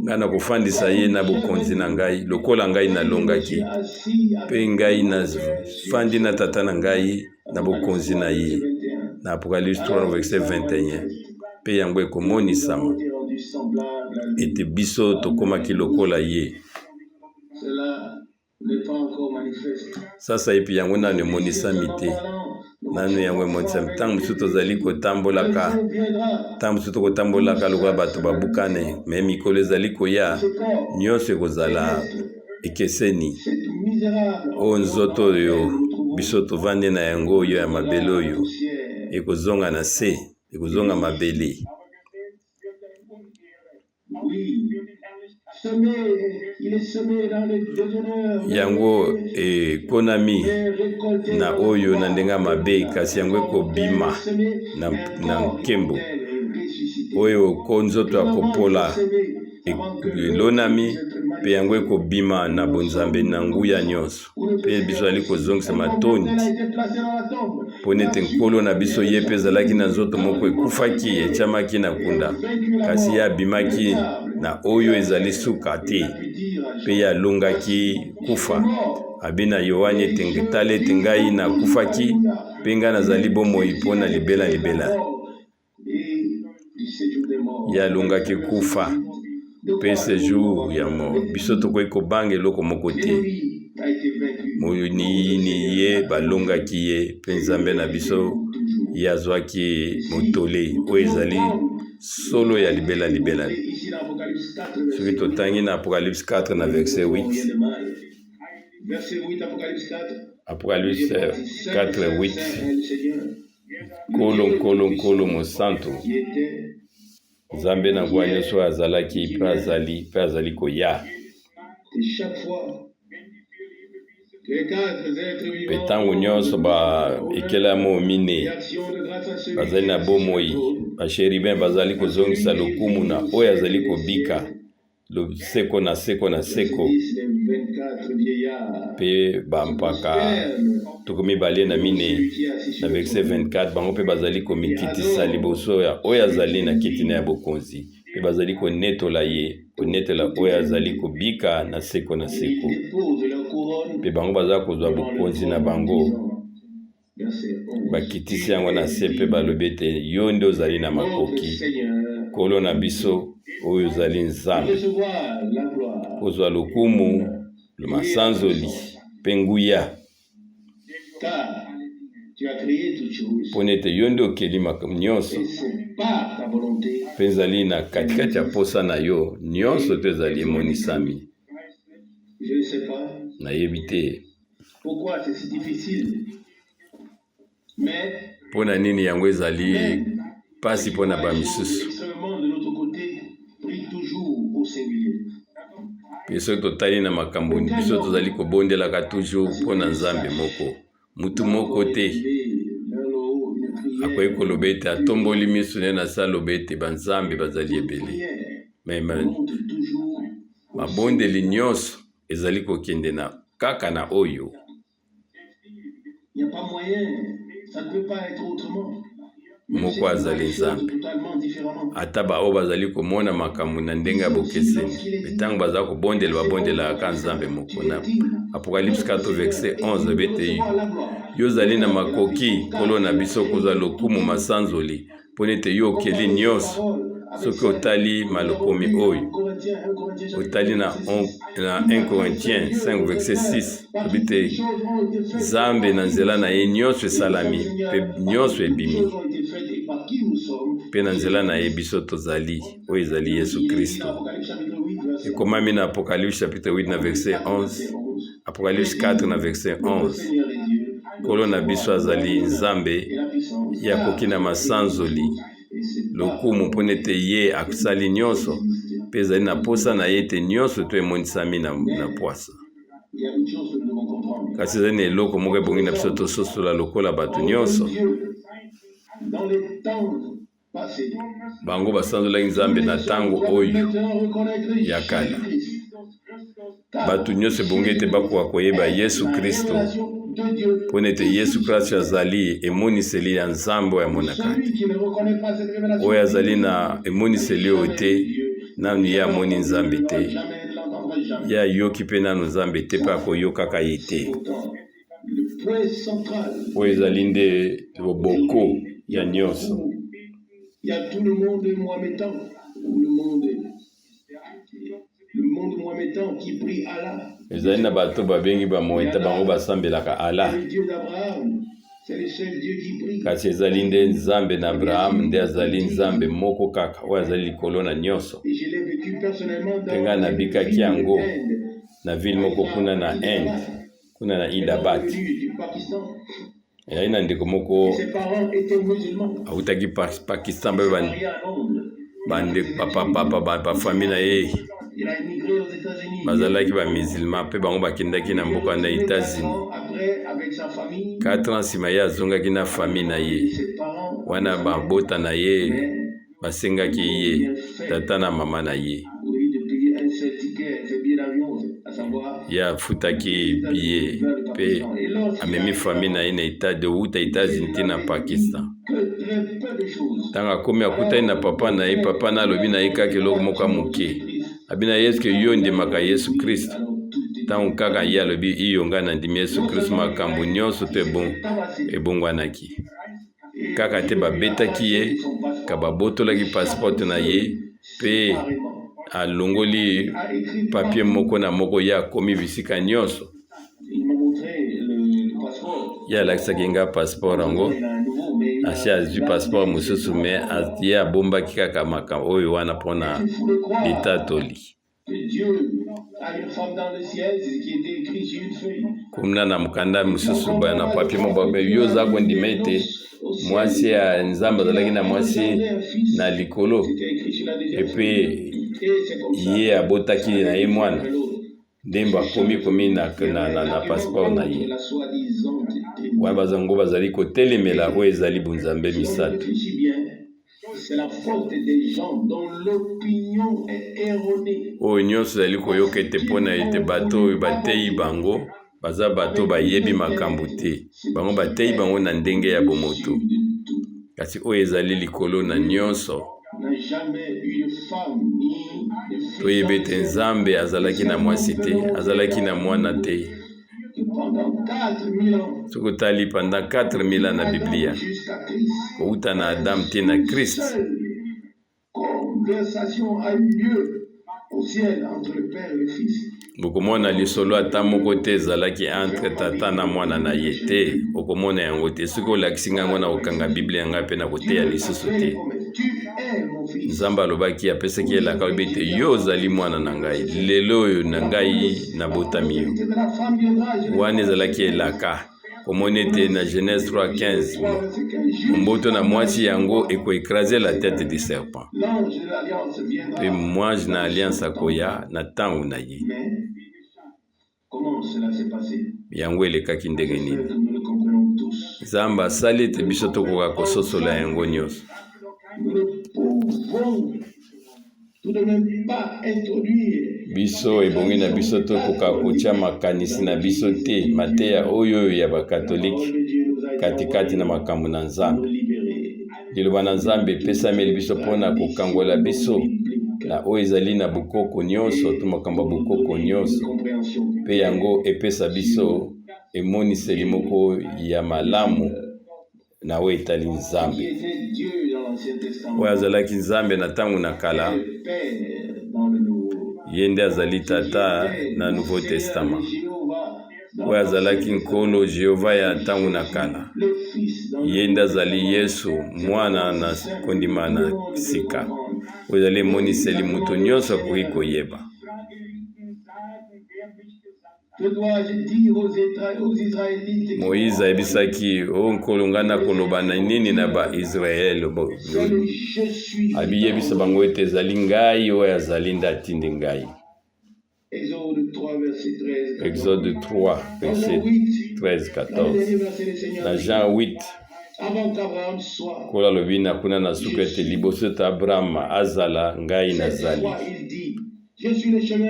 A: ngai nakofandisa ye na bokonzi na ngai lokola ngai nalongaki, pe ngai nafandi na tata na ngai na bokonzi na ye. Na Apocalypse 3 verset 21. Pe yango ekomonisama ete biso tokomaki lokola ye. Sasa epi yango nano emonisami te. nanu yango emonisa ntango mosusu tozali kotambolaka ntango mosusu tokotambolaka lokola bato babukane me mikolo ezali koya nyonso ekozala ekeseni oyo nzoto oyo biso tovandi na yango oyo ya mabele oyo ekozonga na se ekozonga mabele yango ekonami na oyo na ndenge ya mabe kasi yango ekobima na nkembo oyo ko nzoto ya kopola elonami mpe yango ekobima na bonzambe na nguya nyonso mpe biso ali kozongisa matondi mpo nete nkolo na biso ye mpe ezalaki na nzoto moko ekufaki etiamaki na kunda kasi ye abimaki na oyo ezali suka te mpe ye alongaki kufa abi na yohane ete tala ete ngai nakufaki mpe ngai nazali bomoi mpo na libela ye alongaki kufa mpe sejour ya mo biso tokoki kobanga eloko moko te moyini ye balongaki ye mpe nzambe na biso ye azwaki motole oyo ezali solo ya libela soki totangi na Apocalypse 4 na verset 8 Apocalypse 4 8 nkolo mosantu nzambe na nguya nyonso azalaki mpe azali koya mpe ntango nyonso baekelamo mine bazali na bomoi basheriben bazali kozongisa lokumu na oyo azali kobika seko na seko mpe bampaka tokomibale na mine na verset 24 bango mpe bazali komikitisa liboso ya oyo azali na kiti na ya bokonzi mpe bazali konetola oyo azali kobika na seko mpe bango baza kozwa bokonzi na bango bakitisi yango na se mpe balobi ete yo nde ozali na makoki nkolo na biso oyo ozali nzambe kozwa lokumu masanzoli mpe nguya mpo nete yo nde okeli makambo nyonso mpe ezali na katikati ya posa na yo nyonso to ezali emonisami nayebi te mpo na nini yango ezali pasi mpo na bamisusu mpe soki totali na makambo biso tozali kobondelaka toujours mpo na nzambe moko mutu moko te akoki koloba ete atomboli miso nde nasala loba ete banzambe bazali ebele mabondeli nyonso ezali kokende na kaka na oyo moko azali nzambe ata baoyo bazali komona makambo na ndenge ya bokeseni ntango baza kobondela babondelaka nzambe moko na Apocalypse 4 verset 11 bete yo ozali na makoki nkolo na biso kozwa lokumu masanzoli mpo nete yo okeli nyonso soki otali malokomi oyo otali na 1 Corinthiens 5 verset 6 bete nzambe na nzela na ye nyonso esalami mpe nyonso ebimi mpe na nzela na ye biso tozali oyo ezali Yesu Kristo ekomami na Apocalypse chapitre 8 na verset 11 Apocalypse 4 na verset 11 nkolo na biso azali nzambe ye akoki na masanzoli lokumu mpo nete ye asali nyonso mpe ezali na posa na ye ete nyonso to emonisami na pwasa kasi ezali na eloko moko ebongi na biso tososola lokola bato nyonso bango basanzolaki nzambe na ntango oyo ya kala bato nyonso ebongi ete bakoka koyeba Yesu Kristo mpo nete Yesu Kristo azali emoniseli ya nzambe oyo amonaka te oyo azali na emoniseli oyo te nanu ye amoni nzambe te ye ayoki mpe nanu nzambe te mpe akoyokaka ye te oyo ezali nde boboko ya nyonso ezali na bato babengi bamoyeta bango basambelaka Allah
B: C'est le seul Dieu qui brille.
A: kasi ezali nde nzambe na Abraham nde azali nzambe moko kaka oyo azali likolo na nyonso.
B: Et je l'ai vécu personnellement dans
A: Nga nabikaki
B: ville
A: yango
B: d'Inde.
A: na ville moko kuna na Inde, kuna na Hyderabad.
B: Venu du Pakistan.
A: Ezali na ndeko moko
B: Ses parents étaient musulmans.
A: awutaki Pakistan bayo
B: Marié à Londres.
A: bafamille na ye
B: Il a immigré aux États-Unis.
A: bazalaki bamusulman mpe bango bakendaki na mboka na États-Unis.
B: Après, avec sa famille,
A: 4 ans nsima ye azongaki na famille na ye
B: ses parents,
A: wana babota na ye basengaki ye tata na mama na ye
B: au lieu de payer un seul ticket, un billet d'avion, à savoir,
A: ye afutaki biye mpe amemi famille na ye na de uta États-Unis te na Pakistan.
B: que très peu de choses.
A: Ntango akomi akutani na papa na ye, papa na alobi na ye kaka eloko moko ya moke, abi na ye eske yo ndimaka Yesu Kristo. Ntango kaka ye alobi iyo nga nandimi Yesu Kristo, makambo nyonso to ebongwanaki. Kaka te babetaki ye, ka babotolaki passeport na ye, mpe alongoli papier moko na moko ye akomi bisika nyonso.
B: Il m'a montré le passeport.
A: Ye alakisaki nga passeport yango,
B: Il a un nouveau, mais il a
A: asi azwi passeport mosusu me ye abombaki kaka makambo oyo wana mpona litatoli.
B: que Dieu a une femme dans le ciel, c'est ce qui était écrit sur une feuille.
A: Kumna na mukanda mosusu baya na papier mo babe yo za kondima ete mwasi ya nzambe azalaki na mwasi na likolo
B: C'était écrit sur la deuxième
A: epe
B: Et c'est comme ça.
A: ye abotaki na ye mwana
B: L'autre.
A: ndembo akomi na passeport na ye
B: La soi-disant Trinité.
A: wana bazango bazali kotelemela oyo ezali bunzambe
B: Si on
A: misato.
B: réfléchit bien, c'est la faute des gens dont l'opinion est erronée.
A: Oyo nyonso ezali koyoka ete mpona ete bato oyo bateyi bango baza bato bayebi makambo te, bango bateyi bango na ndenge ya bomoto, kasi oyo ezali likolo na nyonso
B: N'a jamais eu de femme ni de fils.
A: toyebi ete nzambe azalaki na mwasi te, azalaki na mwana te.
B: Que pendant 4000 ans,
A: Soki otali pendant 4000 ans na Biblia
B: jusqu'à Christ,
A: kouta na Adam te na Christ,
B: seule conversation a eu lieu au ciel entre le Père et le Fils.
A: bokomona lisolo ata moko te ezalaki entre tata na mwana na ye te, okomona yango te. Soki olakisi nga yango na kokanga Biblia yanga mpe na koteya lisusu te.
B: Tu es mon fils.
A: Nzambe alobaki apesaki elaka oyebi ete yo ozali mwana na ngai, lelo oyo na ngai nabotami yo.
B: De la femme viendra, je
A: Wana ezalaki elaka komona ete na Genèse 3:15
B: c'est qu'un jour,
A: mboto na mwasi yango ekoekrase la tête du serpent,
B: l'ange de l'alliance viendra.
A: mpe mwange na alliance akoya na ntango na ye.
B: Mais comment cela s'est passé?
A: Yango elekaki ndenge nini?
B: J'espère que nous le comprenons tous.
A: Nzambe asali ete biso tokoka kososola yango nyonso.
B: Nous ne pouvons tout de même pas introduire
A: Biso ebongi na biso tokoka kotia makanisi na biso te, mateya oyo ya bakatolike
B: de Dieu nous a été
A: katikati na makambo na Nzambe.
B: libérés.
A: Liloba na Nzambe epesameli biso mpona kokangola biso na oyo ezali na bokoko nyonso to makambo ya bokoko nyonso,
B: Compréhension.
A: mpe yango epesa biso emoniseli moko ya malamu na oyo etali
B: Qui
A: Nzambe
B: était Dieu dans l'Ancien Testament,
A: oyo azalaki Nzambe na ntango na kala,
B: le Père dans le Nouveau.
A: ye nde azali tata na Nouveau Testament, oyo azalaki nkolo Jehova ya ntango na kala,
B: Le Fils dans
A: ye nde azali Yesu mwana na kondima na sika, oyo ezali emoniseli moto nyonso akoki koyeba.
B: Que dois-je dire aux Israélites qui
A: Moïse ayebisaki o nkolo ngai nakoloba na nini na baisraele,
B: c'est le je suis
A: abiyebisa bango ete ezali ngai oyo azali nde atindi ngai.
B: Exode 3 verset 13.
A: Exode 3 verset 13 14.
B: Dernier verset du Seigneur.
A: Na Jean 8
B: Avant qu'Abraham soit,
A: kola lobi na kuna na suka ete liboso ete Abrahama azala ngai nazali.
B: il dit, je suis le chemin,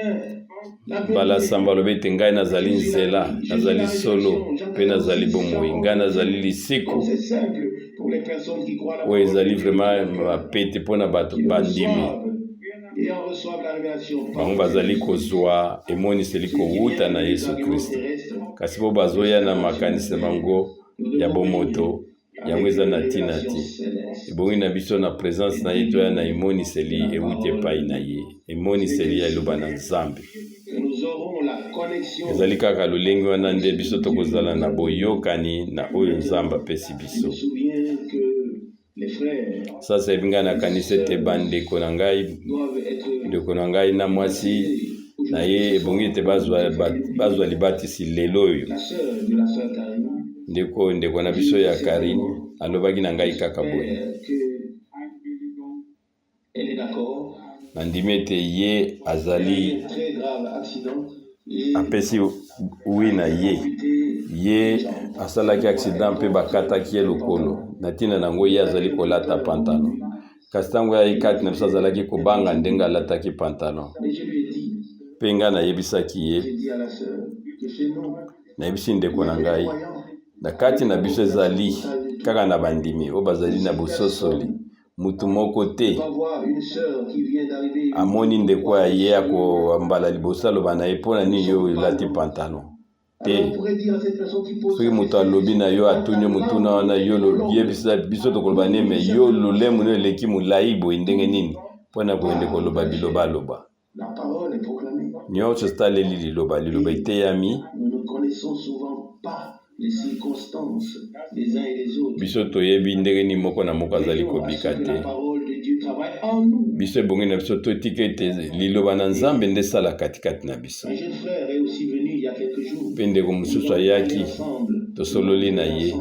B: la
A: Bala
B: vérité,
A: samba lobi ete ngai nazali nzela, nazali solo, mpe nazali bomoi, ngai nazali lisiko.
B: c'est simple pour les personnes qui croient la
A: Oyo
B: parole
A: ezali
B: de Dieu,
A: vraiment mapete mpona bato bandimi.
B: et en reçoivent la révélation.
A: Bango bazali kozwa emoniseli kowuta na Yesu Kristo, kasi po bazoya na makanisi na bango ya bomoto, yango eza na ntina te. Ebongi na biso na présence na ye toya na emoniseli ewuti epai na ye, emoniseli ya eloba na Nzambe.
B: Que nous aurons la connaissance connexion.
A: ezali kaka lolenge wana nde biso tokozala na boyokani na oyo Nzambe apesi
B: Je
A: biso.
B: me souviens que les frères
A: Sasa hivi ngai nakanisi ete bandeko na ngai,
B: doivent être
A: ndeko na ngai na mwasi na ye ebongi ete bazwa libatisi lelo oyo.
B: la sœur de la sœur Karine,
A: Ndeko na biso ya Karine alobaki na ngai kaka boye
B: que elle est d'accord.
A: nandimi ete ye azali
B: Un très grave accident et
A: apesi wi na ye asalaki accident mpe bakataki ye lokolo na ntina nango ye azali kolata pantalon, kasi ntango yai kati na biso azalaki kobanga ndenge alataki pantalon.
B: et je lui ai dit,
A: Mpe ngai nayebisaki ye,
B: j'ai dit à la sœur que chez nous,
A: nayebisi ndeko na ngai na kati na biso ezali kaka na bandimi oyo bazali na bososoli, mutu moko te
B: on va voir une sœur qui vient d'arriver.
A: amoni ndeko ya ye akombala liboso aloba na ye mpo na nini yo elati pantalon te.
B: Alors, on pourrait dire à cette personne qui pose
A: Soki moto alobi na yo atuni yo mutuna wana yo yebisa biso tokoloba ne me yo lolemo no eleki molai boye ndenge nini mpo na koyende koloba biloba aloba
B: la parole est proclamée.
A: nyonso sitaleli liloba eteyami.
B: Nous ne connaissons souvent pas les circonstances des uns et des autres.
A: Biso toyebi ndenge ni moko na moko azali kobika
B: La
A: te.
B: parole de Dieu travaille en nous.
A: Biso ebongi na biso totika ete liloba na Nzambe nde esala katikati na biso.
B: Un jeune frère est aussi venu il y a quelques jours.
A: Mpe ndeko mosusu ayaki tosololi na ye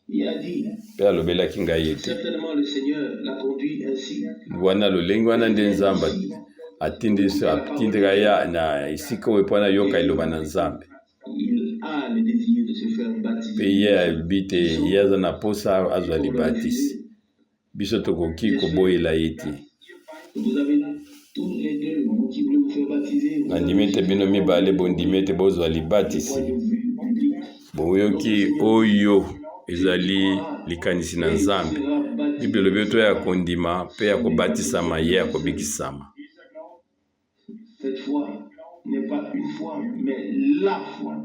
B: Il a dit,
A: mpe alobelaki ngai ete
B: certainement le Seigneur l'a conduit ainsi.
A: wana lolenge wana nde Nzambe atindika ya na esika oyo mpo nayoka liloba na Nzambe.
B: Il a le désir de se faire baptiser.
A: Mpe ye ayebi te ye aza na posa azwa libatisi. Biso tokoki koboyela ye te.
B: Vous avez tous les deux, vous qui voulez vous faire baptiser, vous
A: Nandimi ete bino mibale bondimi ete bozwa libatisi. Boyoki oyo ezali likanisi na Nzambe. Bible elobi ete oyo akondima mpe akobatisama ye akobikisama.
B: cette fois n'est pas une fois, mais la fois.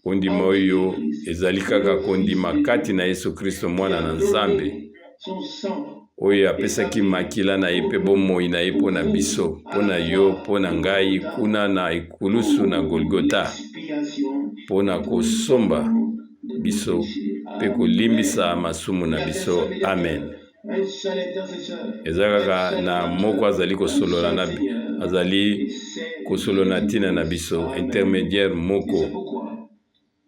A: Kondima oyo ezali kaka kondima kati na Yesu Kristo mwana na Nzambe
B: Son sang
A: oyo apesaki makila na ye mpe bomoi na ye mpo na biso, mpo na yo, mpo na ngai, kuna na ekulusu na Golgota,
B: expiation
A: mpo na kosomba biso mpe kolimbisa masumu na biso. Amen.
B: un seul intercesseur.
A: Eza kaka na moko azali kosolola na azali kosolola na ntina na biso, intermédiaire moko,
B: C'est pourquoi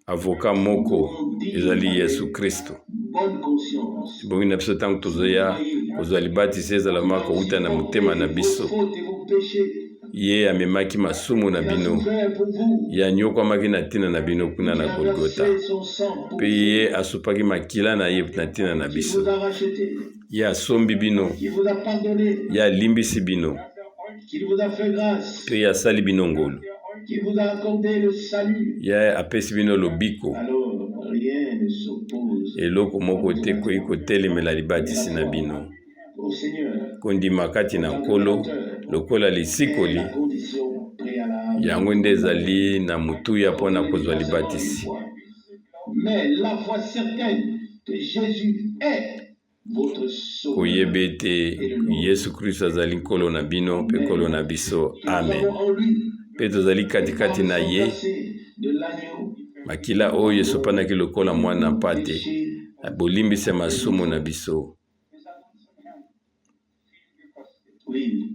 A: avocat moko ezali Yesu Kristo.
B: bonne conscience.
A: Bongi na biso ntango tozoya kozwa libatisi ezala maka kouta na motema na biso.
B: Faute et vos péchés.
A: Ye amemaki masumu na
B: Il a
A: bino,
B: souffert pour vous.
A: ye anyokwamaki na ntina na bino kuna
B: Il
A: na
B: a
A: Golgota,
B: versé son sang pour
A: mpe ye asopaki makila na ye na ntina na
B: qui
A: biso.
B: vous a racheté,
A: Ye asombi bino,
B: qui vous a pardonné,
A: ye alimbisi bino,
B: qui vous a fait grâce,
A: mpe ye asali bino ngolu,
B: qui vous a accordé le salut.
A: ye apesi bino lobiko.
B: Alors, rien ne s'oppose
A: Eloko moko te koyi kotelemela libatisi na bino.
B: au Seigneur.
A: Kondima kati na Nkolo lokola
B: C'est
A: lisikoli,
B: la condition préalable.
A: yango nde ezali na mutuya mpo na kozwa libatisi.
B: Mais la foi certaine que Jésus est votre sauveur.
A: Koyeba ete Yesu Kristo azali Nkolo na bino mpe Nkolo na biso.
B: Nous
A: Amen.
B: avons en lui
A: Mpe tozali katikati na ye
B: de l'agneau,
A: makila oyo esopanaki lokola mwana mpate,
B: péché.
A: bolimbisa masumu na biso.
B: Oui,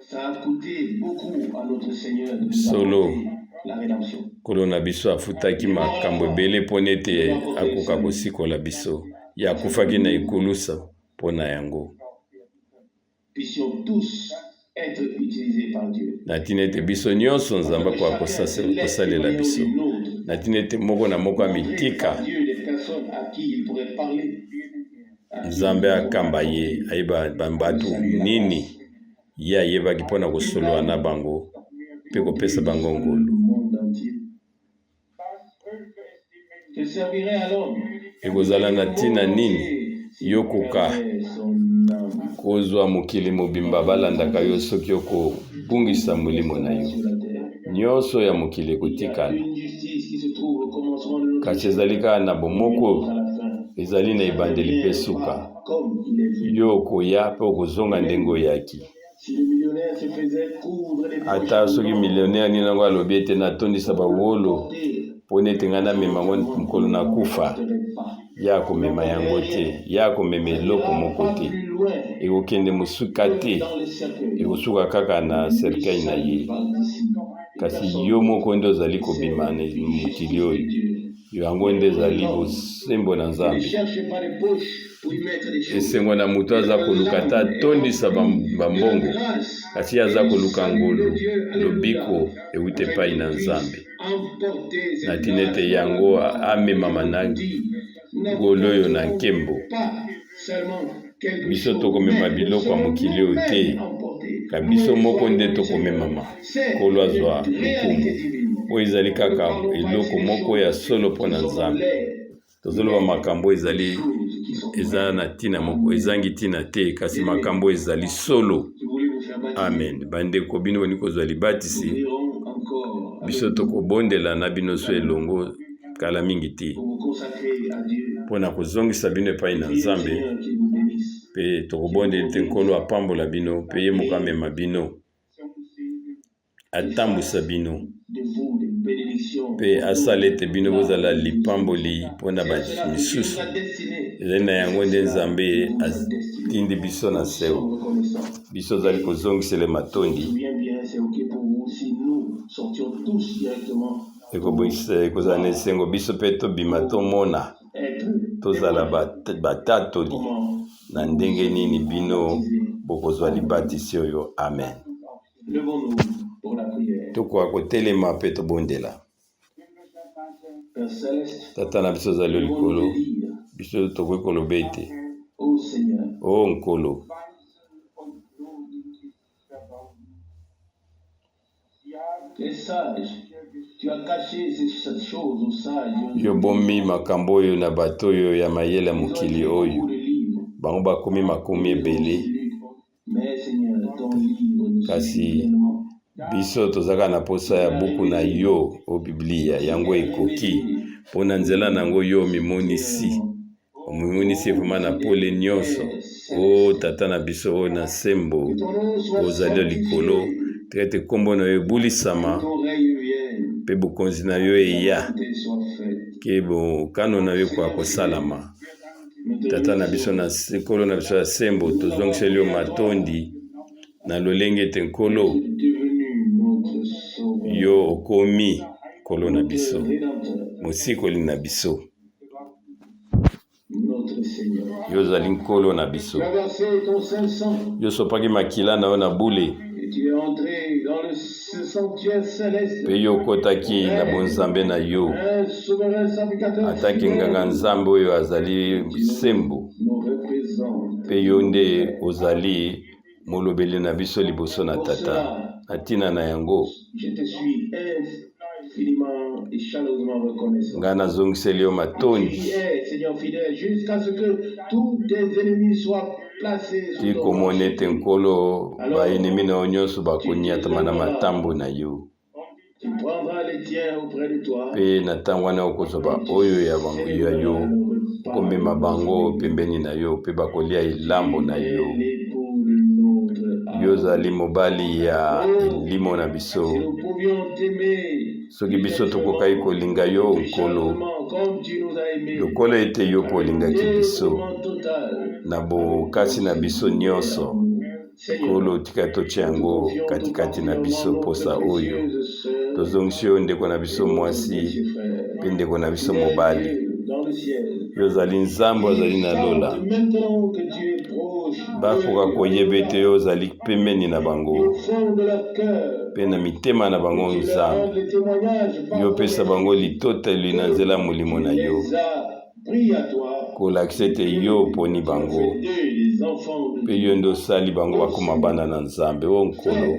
B: ça a coûté beaucoup à notre Seigneur de nous
A: Solo.
B: apporter la rédemption.
A: Nkolo na biso afutaki makambo ebele mpo nete akoka kosikola biso. Ye akufaki na ekulusa mpo na yango.
B: Puissions tous être utilisés par Dieu.
A: Na ntina ete biso nyonso Nzambe akoka kosalela biso. Na ntina ete moko na moko amitika
B: Dieu des personnes à qui il pourrait parler.
A: Nzambe akamba ye ayeba bambatu nini ye ayebaki mpo na kosolola na bango mpe kopesa bango ngolu.
B: Le monde entier. Que servirait à l'homme
A: Ekozala na ntina nini yokoka
B: son âme
A: kozwa mokili mobimba balandaka yo soki okobungisa molimo na yo?
B: sur la terre?
A: Nyonso ya mokili ekotikala,
B: Une justice qui se trouve au commencement de notre
A: kasi ezali kaka na bomoko,
B: à la fin.
A: ezali na ebandeli mpe suka.
B: Comme il est vu.
A: Yo okoya mpe okozonga ndenge oyaki.
B: Si le millionnaire se faisait coudre les
A: ata soki millionnaire nini nango alobi ete natondisa bawolo
B: poches,
A: mpo nete ngai namema yango mokolo na kufa, ya komema yango te, ya komema eloko moko te,
B: plus loin
A: ekokende mosuka te,
B: dans le cercueil.
A: ekosuka kaka na cercueil na ye. Kasi yo moko nde ozali kobima na mokili oyo, yo yango nde ezali bosembo na
B: Ne
A: Nzambe.
B: cherchez pas les poches pour y mettre des choses.
A: Esengo na moto aza koluka ata atondisa bambongo, kasi ye aza koluka ngolu, lobiko ewuti epai na Nzambe,
B: Emportez
A: na tina ete yango amemama na ngolu oyo na nkembo.
B: pas seulement quelque
A: Biso
B: chose,
A: tokomema biloko ya mokili oyo te, ka biso moko nde tokomemama nkolo azwa lokumu oyo ezali kaka eloko moko ya solo mpo na Nzambe. Tozoloba makambo ezali eza na tina moko, ezangi tina te, kasi makambo ezali solo. Amen. Bandeko bino boni kozwa libatisi, biso tokobondela na bino so elongo kala mingi te mpo na kozongisa bino epai na Nzambe, mpe tokobondela ete nkolo apambola bino mpe ye moko amema bino, atambwisa bino mpe asala ete bino bozala lipamboli mpo na bamisusu. Ezali na yango nde Nzambe atindi biso na sewo, biso ozali kozongisela matondi, ekozala na esengo biso mpe tobima tomona, tozala batatoli na ndenge nini bino bokozwa libatisi oyo. Amen. Tokoka kotelema mpe tobondela. Tata na biso ozali likolo, biso tokoki koloba ete o nkolo, yo bombi makambo oyo na bato oyo ya mayele ya mokili oyo, bango bakomi makomi ebele, kasi biso tozaka na posa ya buku na yo o Biblia, yango ekoki mpo na nzela nango yo omimonisi vraimen na pole nyonso. O tata na biso oyo na sembo ozali likolo, ete kombo na yo ebulisama mpe bokonzi na yo eya, ke bokano na yo kwa kosalama. Tata na biso na nkolo na biso ya sembo, tozongiseli yo matondi na lolenge ete nkolo yo okomi nkolo na biso, mosikoli na biso, yo ozali nkolo na biso, yo osopaki makila na yo na bule, mpe yo okotaki na bonzambe na yo ataki nganga Nzambe oyo azali sembo, mpe yo nde ozali molobeli na biso liboso na tata. Na tina na yango nga nazongiseli yo matondi ti komona ete nkolo baenemi na yo nyonso bakoniatama na matambo na yo, mpe na ntango wana okozwa baoyo ya yo, okomema bango pembeni na yo mpe bakolia elambo na yo. Yo ozali mobali ya elimo na biso, soki biso tokokai kolinga yo nkolo, lokola ete yo mpo olingaki biso na bokasi na biso nyonso, nkolo tika totia yango katikati na biso posa oyo tozongisi yo ndeko na biso mwasi mpe ndeko na biso mobali. Yo ozali Nzambe ozali na lola, bakoka koyeba ete yo ozali pembeni na bango mpe na mitema na bango. Nzambe yo opesa bango litoteli na nzela molimo na yo, kolakisa ete yo oponi bango mpe yo nde osali bango bakoma bana na Nzambe. O nkolo,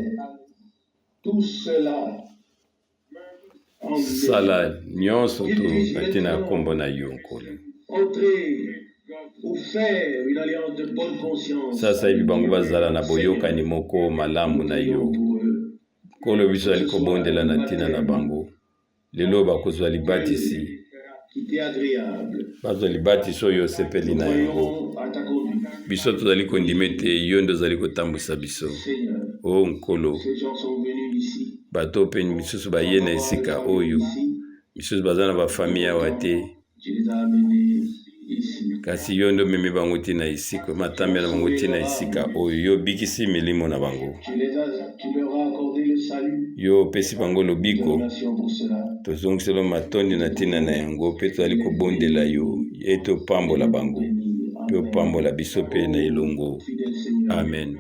A: sala nyonso to na ntina ya kombo na yo nkolo. Sasa hivi bango bazala na boyokani moko malamu na yo nkolo, biso ali kobondela na ntina na bango. Lelo bakozwa libatisi, bazwa libatisi oyo osepeli na yango. biso tozali kondima ete yo nde ozali kotambusa biso.
B: Seigneur,
A: O nkolo,
B: ces gens sont venus ici.
A: bato mpe misusu baye na esika oyo, misusu baza na bafamille awa te,
B: Tu les as amenés ici.
A: kasi yo nde omemi bango ntina esika, matambe na bango ntina esika oyo, yo obikisi milimo na bango,
B: Tu leur as accordé le salut.
A: yo opesi bango
B: Nous te
A: lobiko.
B: remercions pour cela.
A: Tozongiselo matondi na ntina na yango, mpe tozali kobondela yo ete opambola bango mpe opambola biso mpe na elongo.
B: Fidèle Seigneur,
A: Amen.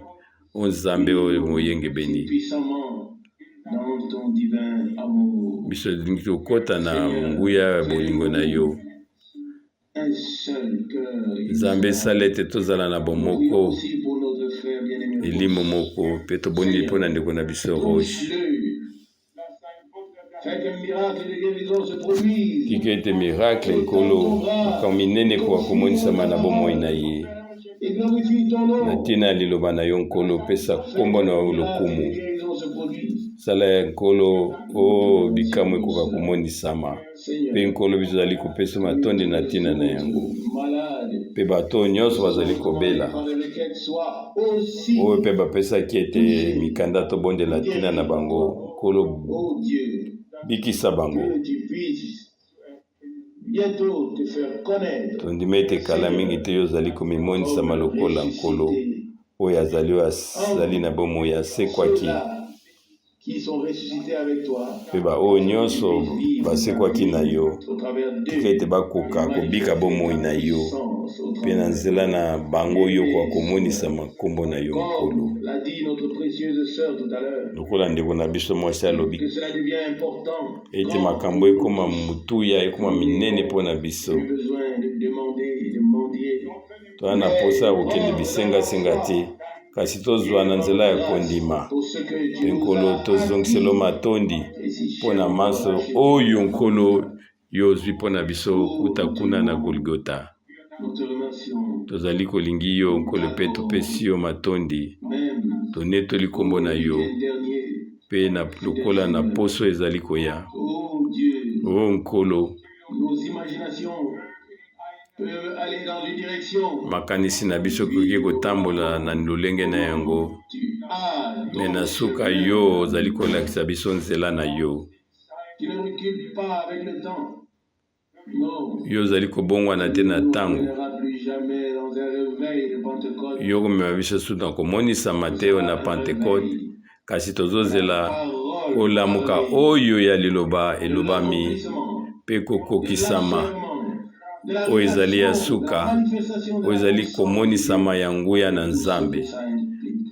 A: O Nzambe oyo moyenge beni,
B: puissamment dans ton divin amour.
A: biso lingi kokota na nguya ya bolingo na yo.
B: Un seul cœur.
A: Nzambe esala ete tozala na bomoko,
B: Aussi pour notre frère bien-aimé.
A: elimo moko, mpe tobondeli mpo na ndeko na biso Roche.
B: Faites un miracle de guérison se produise.
A: Tika ete miracle nkolo makambo minene koka komonisama na bomoi na ye.
B: Et glorifie ton nom.
A: Na ntina ya liloba na yo nkolo, pesa kombo na yo lokumu.
B: Guérison se produise.
A: Sala ya nkolo o bikamwa ekoka komonisama, mpe nkolo biso tozali kopesa matondi na ntina na yango,
B: Malade.
A: mpe bato nyonso bazali kobela
B: Quand les requêtes soient aussi.
A: oyo mpe bapesaki ete mikanda tobondela ntina na bango. Nkolo
B: Oh Dieu,
A: bikisa bango,
B: que tu puisses bientôt te faire connaître.
A: tondima ete kala mingi te yo ozali komimonisama lokola nkolo oyo azali na bomoi asekwaki,
B: Qui sont ressuscités avec toi
A: mpe baoyo nyonso basekwaki na yo,
B: au travers
A: tika
B: d'eux.
A: ete bakoka kobika bomoi na yo, mpe na nzela na bango yo koka komonisama nkombo na yo nkolo.
B: Comme l'a dit notre précieuse sœur tout à l'heure,
A: Lokola ndeko na biso mwasi alobi
B: que cela devient important.
A: ete makambo ekoma motuya, ekoma minene mpo na biso,
B: Plus besoin de demander et de mendier.
A: toza na posa ya kokende bisengasenga te, kasi tozwa na nzela ya kondima.
B: Pour ce que
A: Mpe
B: tu nous
A: nkolo
B: as
A: tozongiselo matondi
B: et si
A: mpo na maso oyo nkolo yo ozwi mpo na biso kuta kuna na Golgota.
B: nous te remercions.
A: Tozali kolingi yo nkolo, mpe topesi yo matondi,
B: Même
A: tonetoli kombo na yo,
B: le dernier.
A: mpe na lokola na poso ezali koya.
B: Oh Dieu,
A: O nkolo,
B: nos imaginations peuvent aller dans une direction.
A: makanisi na biso koki kotambola na lolenge na yango,
B: Tu as
A: me na suka yo ozali kolakisa biso nzela na yo.
B: Tu ne recules pas avec le temps. Non.
A: Yo ozali kobongwana te na
B: Tu ne
A: ntango,
B: reviendras plus jamais dans un réveil de Pentecôte.
A: yo komema biso susu na komonisama te oyo na Pentekote, kasi tozozela kolamuka oyo ya liloba elobami mpe kokokisama oyo ezali ya suka, oyo ezali komonisama ya nguya na Nzambe,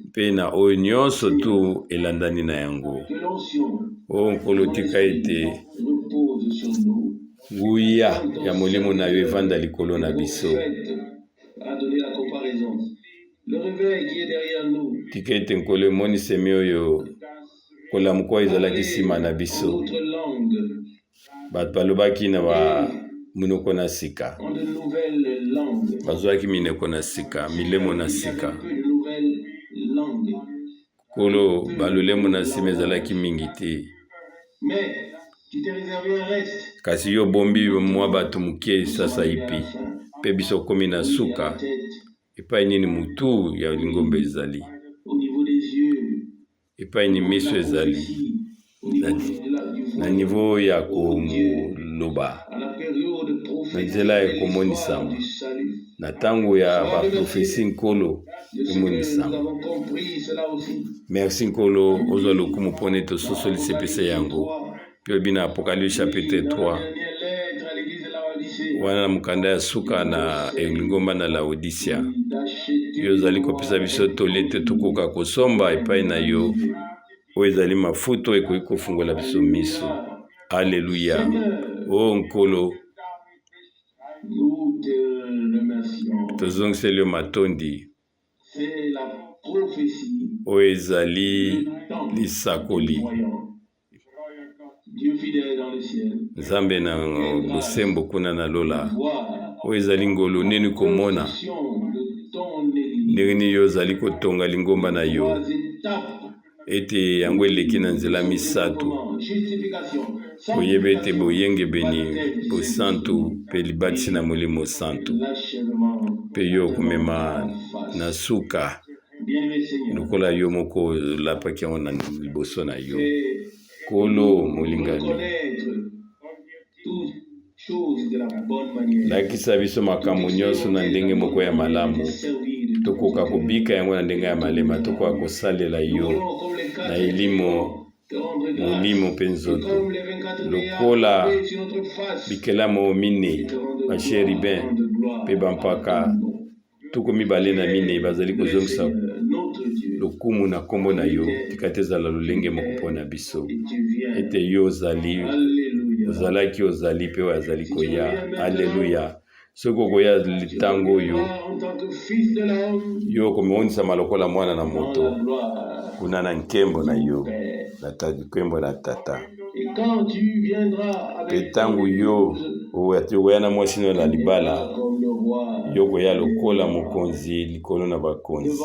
A: mpe na oyo nyonso tu elandani na yango.
B: Que l'onction
A: O nkolo, tika ete
B: repose sur nous.
A: nguya ya molimo na yo evanda likolo na biso,
B: A donné la comparaison. Le réveil qui est derrière nous.
A: tika ete nkolo emonisemi oyo kolamuka oyo ezalaki nsima na biso,
B: D'autres langues,
A: bato balobaki na minoko na sika,
B: ont de nouvelles langues.
A: bazwaki minoko na sika, milemo na sika.
B: Peu de nouvelles langues.
A: Nkolo, balolemo na nsima ezalaki mingi te,
B: Mais tu t'es réservé un reste.
A: kasi yo bombi mwa bato moke sasa ipi, mpe biso komi na suka epai nini mutu ya lingombe ezali,
B: Au niveau des yeux,
A: epai ni miso ezali,
B: au niveau du
A: na
B: voix,
A: nivo ya koloba,
B: à la période
A: na
B: prophétique
A: nzela ya
B: du
A: ekomonisama,
B: salut.
A: na ntango ya baprofesi nkolo
B: De ce que nous
A: emonisama.
B: avons compris cela aussi.
A: Merci nkolo, ozwa lokumu mpona ete ososolisa epesa yango, mpe oyebi na Apocalypse chapitre 3
B: Dernière lettre à l'église de Laodicée.
A: wana na mokanda ya suka na lingomba na Laodisia,
B: D'acheter
A: yo ozali kopesa biso toli ete tokoka kosomba epai na yo oyo ezali mafuta oyo ekoki kofungola biso miso. Alleluya. O nkolo,
B: nous te remercions.
A: tozongiseli yo matondi
B: C'est la prophétie
A: oyo ezali
B: du temps
A: lisakoli.
B: voyant. Dieu fidèle dans le ciel.
A: Nzambe na bosembo kuna na lola
B: Voir
A: oyo ezali ngolu nini komona
B: l'action de ton Église.
A: ndenge nini yo ozali kotonga lingomba na yo,
B: 3 étapes.
A: ete yango eleki na nzela misato,
B: Justification.
A: koyeba ete boyengebeni, bosantu mpe libatisi na molimo santu,
B: L'achèvement.
A: mpe yo komema na suka
B: Bien-aimé Seigneur,
A: lokola yo moko lapaki yango na liboso na yo
B: fais
A: kolo molingami
B: reconnaître toutes choses de la bonne manière.
A: lakisa biso makambo nyonso na ndenge moko ya malamu tokoka kobika yango na ndenge ya malema tokoka kosalela yo na elimo molimo mpe nzoto lokola bikelamo mine basheriben mpe bampaka tuku mibale na mine bazali kozongisa lokumu na nkombo na yo tika te ezala lolenge moko mpo na biso ete yo ozalaki ozali mpe oyo azali koya. Alleluya. Soki okoya litango oyo yo okomonisa lokola mwana na moto kuna na nkembo na yo na nkembo na tata mpe ntango yo okoya na mwasi no na libala yo koya lokola mokonzi likolo na bakonzi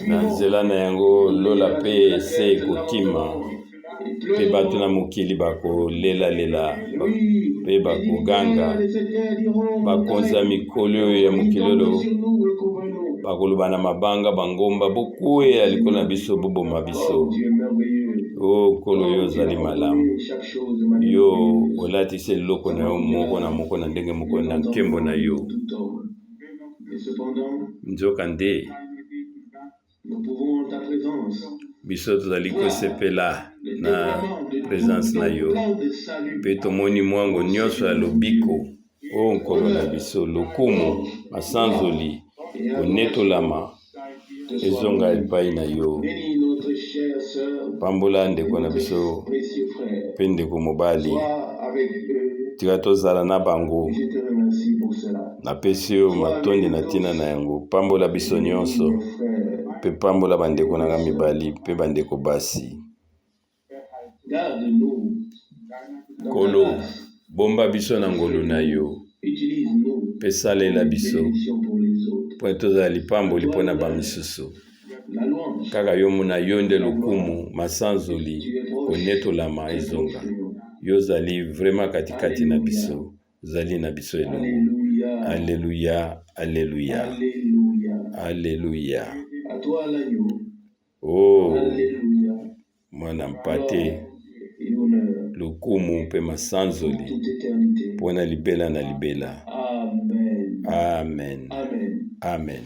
A: na nzela na yango lola mpe se ekokima mpe bato na mokili bakolelalela mpe bakoganga bakonza mikolo oyo ya mokili oyo bakoloba na mabanga bangomba bokuya likolo na biso boboma biso. O nkolo yo ozali malamu, yo olatisi eloko na yo moko na moko na ndenge moko na nkembo na yo. Nzoka nde biso tozali kosepela na présence na yo mpe tomoni mwango nyonso ya lobiko o nkolo na biso lokumu masanzoli konetolama ezonga epai na yo. Pambola ndeko na biso mpe ndeko mobali tika tozala na bango napesi yo matondi na ntina na yango. Pambola biso nyonso mpe pambola bandeko na nga mibali mpe bandeko basi. Kolo bomba biso na ngolu na yo mpe salela biso mpo tozala lipamboli mpo na bamisusu kaka yo mona yo nde lokumu masanzoli konetolama ezonga. Yo ozali vraiment katikati na biso, ozali na biso elongo. Alleluya, alleluya, alleluya. Oh mwana mpate lokumu mpe masanzoli mpo na libela na libela. Amen, amen.